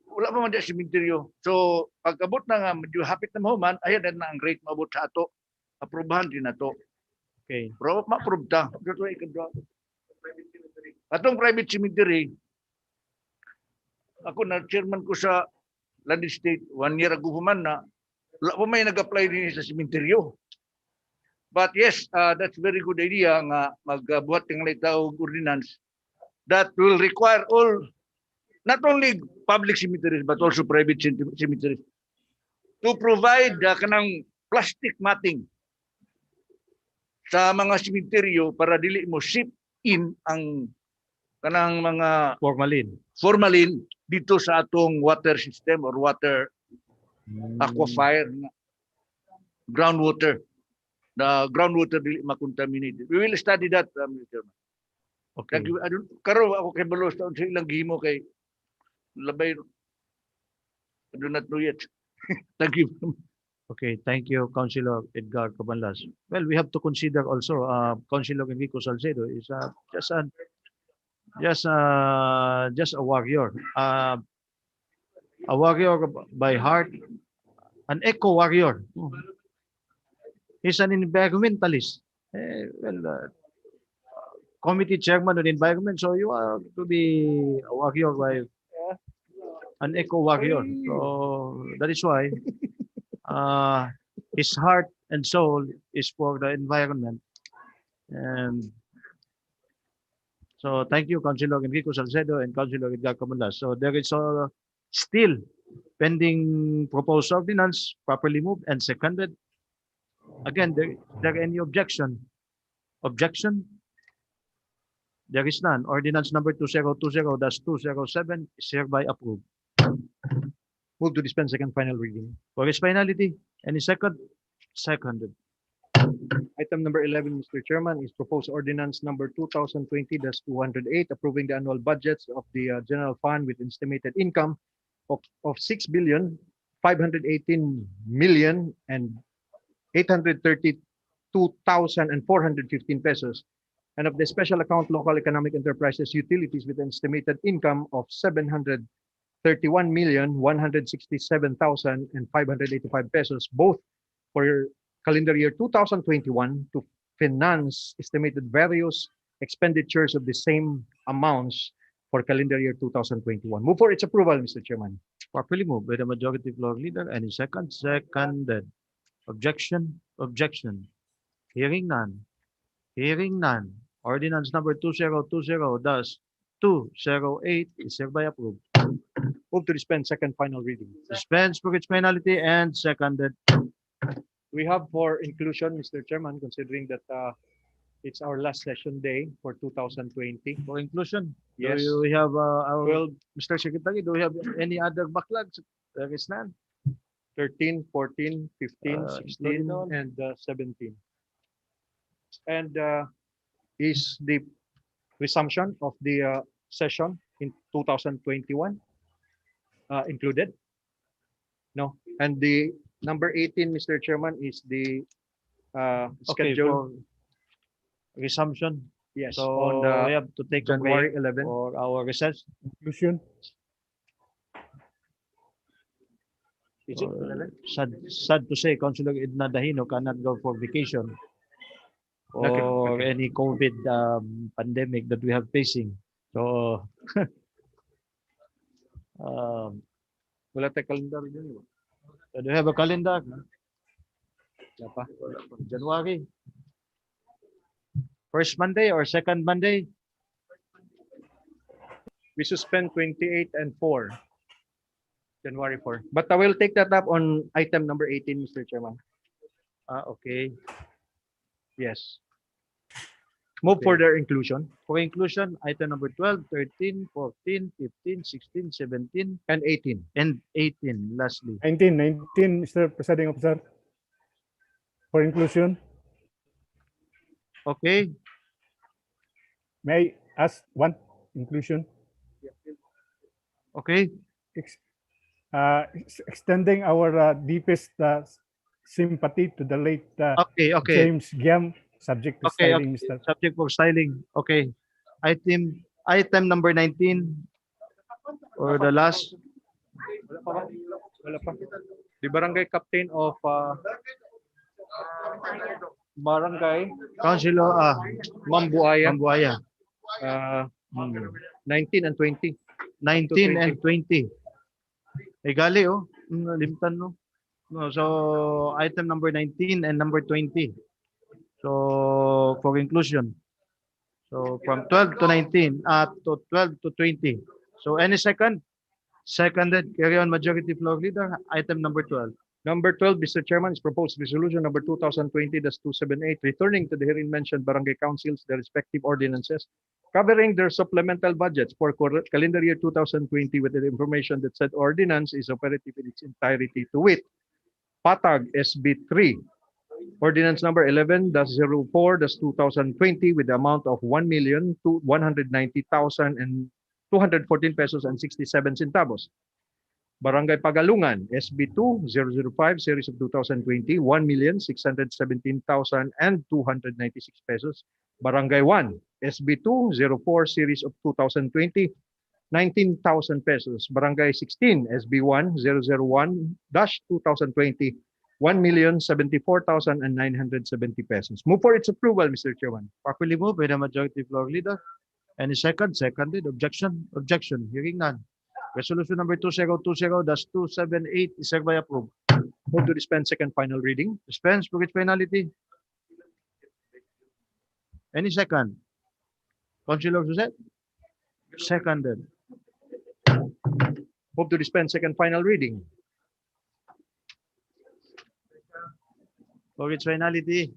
Wala pa man diha simenteryo. So, pagkabot na nga, medyo hapit na mahuman, ayan na ang rate maabot sa ato. Aprobahan din na to. Okay. Pero ma-approve ta. Atong private cemetery, ako na chairman ko sa land estate, 1 year ago human na, wala pa may nag-apply din sa cementeryo. But yes, that's very good idea nga magbuhat ng tao ordinance that will require all, not only public cemeteries, but also private cemeteries, to provide kanang plastic matting sa mga sementeryo para dili mo ship in ang kanang mga formalin dito sa atong water system or water aquifer, groundwater. The groundwater dili makontaminated. We will study that, Mr. Chairman. Okay. Karo ako kay Balos taon sa ilang gihimo kay labay. I do not know yet. Thank you. Okay, thank you, Councilor Edgar Cabanlas. Well, we have to consider also Councilor Enrico Salcedo is just a warrior, a warrior by heart, an eco warrior. He's an environmentalist. Committee chairman on environment, so you are to be a warrior by an eco warrior. So that is why his heart and soul is for the environment. And so thank you, Councilor Enrico Salcedo and Councilor Edgar Cabanlas. So there is still pending proposed ordinance, properly moved and seconded. Again, is there any objection? Objection? There is none. Ordinance number 2020-207 is hereby approved. Move to dispense second final reading. For its finality, any second? Seconded. Item number 11, Mr. Chairman, is proposed ordinance number 2020-208, approving the annual budgets of the general fund with estimated income of 6,518,832,415 pesos, and of the special account local economic enterprises utilities with an estimated income of 731,167,585 pesos, both for calendar year 2021 to finance estimated various expenditures of the same amounts for calendar year 2021. Move for its approval, Mr. Chairman. Properly moved by the majority floor leader. Any second? Seconded. Objection? Objection. Hearing none. Hearing none. Ordinance number 2020-208 is hereby approved. Move to dispense second final reading. Dispense for its finality and seconded. We have for inclusion, Mr. Chairman, considering that it's our last session day for 2020. For inclusion, Yes. do we have Well, Mr. Secretary, do we have any other backlogs? There is none. 13, 14, 15, 16, including all. and 17. And is the resumption of the session in 2021 included? No. And the number 18, Mr. Chairman, is the Okay, schedule. for resumption. Yes, So on the we have to take a January break 11. for our recess. Conclusion. Is it 11? Sad to say, Councilor Edna Dahino cannot go for vacation or any COVID pandemic that we have facing. So Wala tayong calendar yun. do you have a calendar? Wala pa. January. First Monday or second Monday? We suspend 28 and 4. January 4. But I will take that up on item number 18, Mr. Chairman. Okay. Yes. Move for their inclusion. For inclusion, item number 12, 13, 14, 15, 16, 17, And 18. and 18, lastly. 19, Mr. Presiding Officer. For inclusion, Okay. may I ask one inclusion? Okay. Extending our deepest sympathy to the late Okay. James Giam, subject to Okay, styling, Mr. Subject for styling. Okay. Item number 19 or the last. Wala pa ba? Wala pa. The barangay captain of barangay Councilor Mambuaya. Mambuaya. 19 and 20. 19 and 20. Gali limtan no. No, so item number 19 and number 20. So for inclusion. So from 12 to 19, to 12 to 20. So any second? Seconded, carry on Majority Floor Leader, item number 12. Number 12, Mr. Chairman, is proposed resolution number 2020-278, returning to the herein mentioned barangay councils their respective ordinances, covering their supplemental budgets for calendar year 2020 with the information that said ordinance is operative in its entirety, to wit, Patag SB 3, ordinance number 11-04-2020 with the amount of 1,190,214 pesos and 67 centavos. Barangay Pagalungan, SB 2005, series of 2020, 1,617,296 pesos. Barangay 1, SB 204, series of 2020, 19,000 pesos. Barangay 16, SB 1001-2020, 1,074,970 pesos. Move for its approval, Mr. Chairman. Properly moved by the Majority Floor Leader. Any second? Seconded. Objection? Objection. Hearing none. Resolution number 2020-278 is hereby approved. Move to dispense second final reading. Dispense for its finality. Any second? Councilor Jose? Seconded. Move to dispense second final reading. For its finality.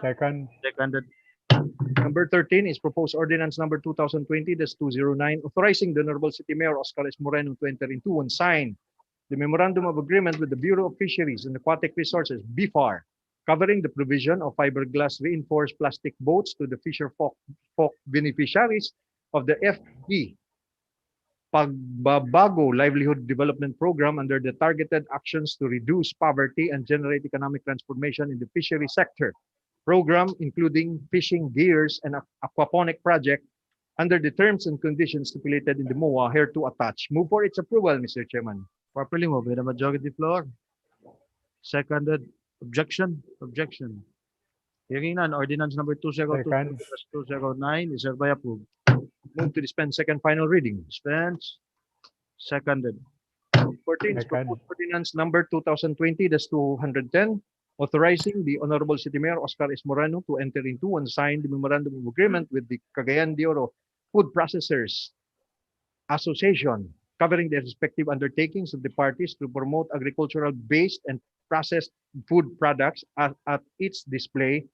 Second. Seconded. Number 13 is proposed ordinance number 2020-209, authorizing the Honorable City Mayor Oscar S. Moreno to enter into and sign the Memorandum of Agreement with the Bureau of Fisheries and Aquatic Resources, BFAR, covering the provision of fiberglass reinforced plastic boats to the fisher folk beneficiaries of the FB Pagbabago Livelihood Development Program under the targeted actions to reduce poverty and generate economic transformation in the fishery sector program, including fishing gears and aquaponic project under the terms and conditions stipulated in the MOA hereto attached. Move for its approval, Mr. Chairman. Properly moved by the Majority Floor. Seconded. Objection? Objection. Hearing none. Ordinance number 2020-209 is hereby approved. Move to dispense second final reading. Dispense. Seconded. 14 is proposed ordinance number 2020-210, authorizing the Honorable City Mayor Oscar S. Moreno to enter into and sign the Memorandum of Agreement with the Cagayan de Oro Food Processors Association, covering the respective undertakings of the parties to promote agricultural-based and processed food products at its display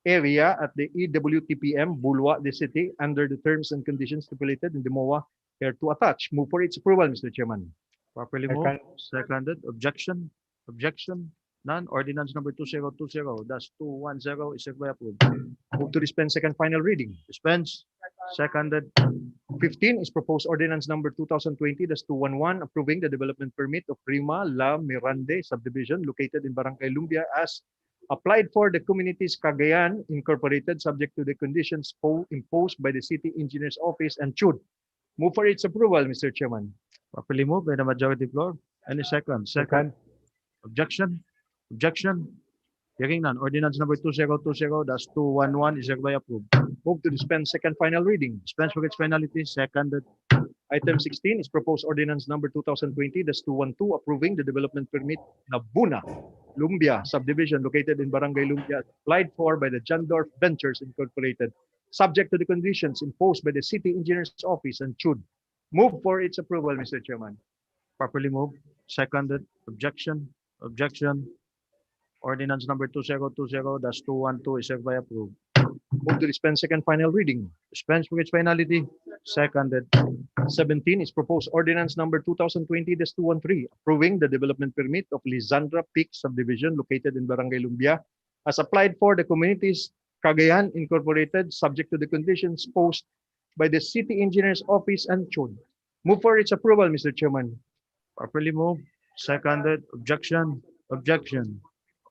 area at the EWTPM Bulwa, the city, under the terms and conditions stipulated in the MOA hereto attached. Move for its approval, Mr. Chairman. Properly moved. Seconded. Objection? Objection? None. Ordinance number 2020-210 is hereby approved. Move to dispense second final reading. Dispense. Seconded. 15 is proposed ordinance number 2020-211, approving the development permit of Prima La Mirande subdivision located in Barangay Lumbia as applied for the communities Cagayan Incorporated, subject to the conditions imposed by the City Engineer's Office and should. Move for its approval, Mr. Chairman. Properly moved by the Majority Floor. Any second? Second. Objection? Objection? Hearing none. Ordinance number 2020-211 is hereby approved. Move to dispense second final reading. Dispense for its finality. Seconded. Item 16 is proposed ordinance number 2020-212, approving the development permit na Buna Lumbia subdivision located in Barangay Lumbia, applied for by the Jandorf Ventures Incorporated, subject to the conditions imposed by the City Engineer's Office and should. Move for its approval, Mr. Chairman. Properly moved. Seconded. Objection? Objection? Ordinance number 2020-212 is hereby approved. Move to dispense second final reading. Dispense for its finality. Seconded. 17 is proposed ordinance number 2020-213, approving the development permit of Lisandra Peak subdivision located in Barangay Lumbia as applied for the communities Cagayan Incorporated, subject to the conditions posed by the City Engineer's Office and should. Move for its approval, Mr. Chairman. Properly moved. Seconded. Objection? Objection?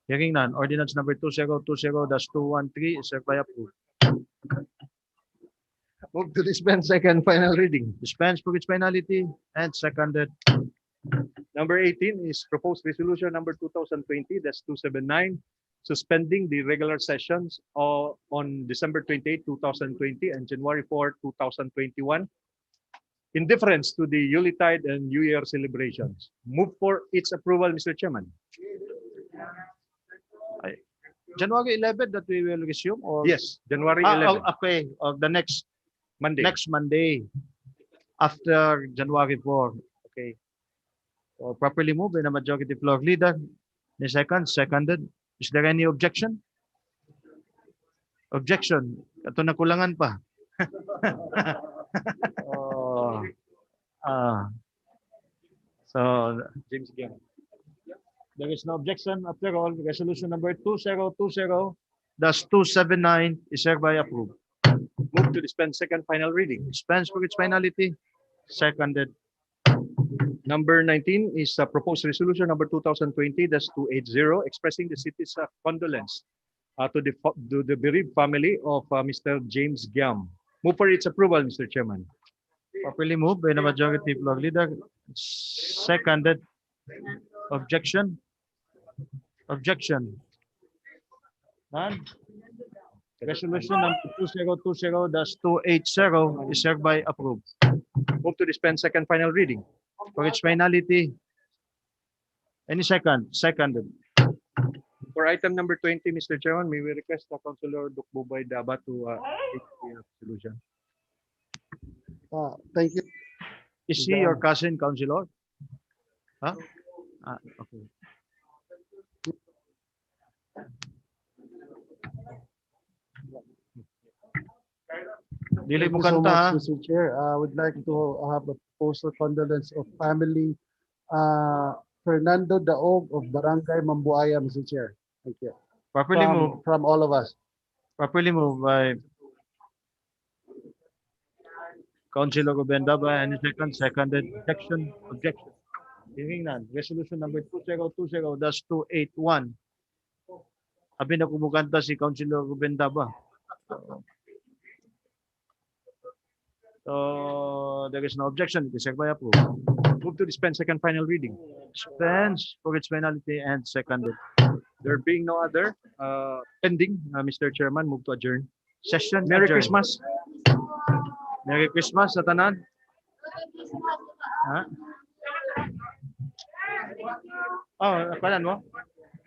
Hearing none. Ordinance number 2020-213 is hereby approved. Move to dispense second final reading. Dispense for its finality and seconded. Number 18 is proposed resolution number 2020-279, suspending the regular sessions on December 28, 2020 and January 4, 2021, in deference to the Yuletide and New Year celebrations. Move for its approval, Mr. Chairman. January 11 that we will resume, or Yes, January Ah, 11. okay, of the next Monday. Monday after January 4. Okay. So properly moved by the majority floor leader. The seconded. Is there any objection? Objection. Ito nakulangan pa. Oh, so James Giam. there is no objection. After all, resolution number 2020-279 is hereby approved. Move to dispense second final reading. Dispense for its finality. Seconded. Number 19 is proposed resolution number 2020-280 expressing the city's condolence to the bereaved family of Mr. James Giam. Move for its approval, Mr. Chairman. Properly moved by the majority floor leader. Seconded. Objection. Objection. None. Resolution number 2020-280 is hereby approved. Move to dispense second final reading. For its finality. Any second? Seconded. For item number 20, Mr. Chairman, may we request Councilor Dukbubay Daba to take the resolution. Thank you. Is he your cousin, Councilor? Huh? Okay. Dili Thank mo you so kanta, ha? much, Mr. Chair. I would like to have a postal condolence of family Fernando Daog of Barangay Mambuaya, Mr. Chair. Thank you. Properly moved. From all of us. Properly moved by Councilor Ruben Daba. Any second? Seconded. Objection. Objection. Hearing none. Resolution number 2020-281. Abi na kumukanta si Councilor Ruben Daba. So there is no objection. It is hereby approved. Move to dispense second final reading. Dispense for its finality and seconded. There being no other pending, Mr. Chairman, move to adjourn. Session Merry adjourned. Christmas. Merry Christmas sa tanan. Ha? Oh, kanan mo?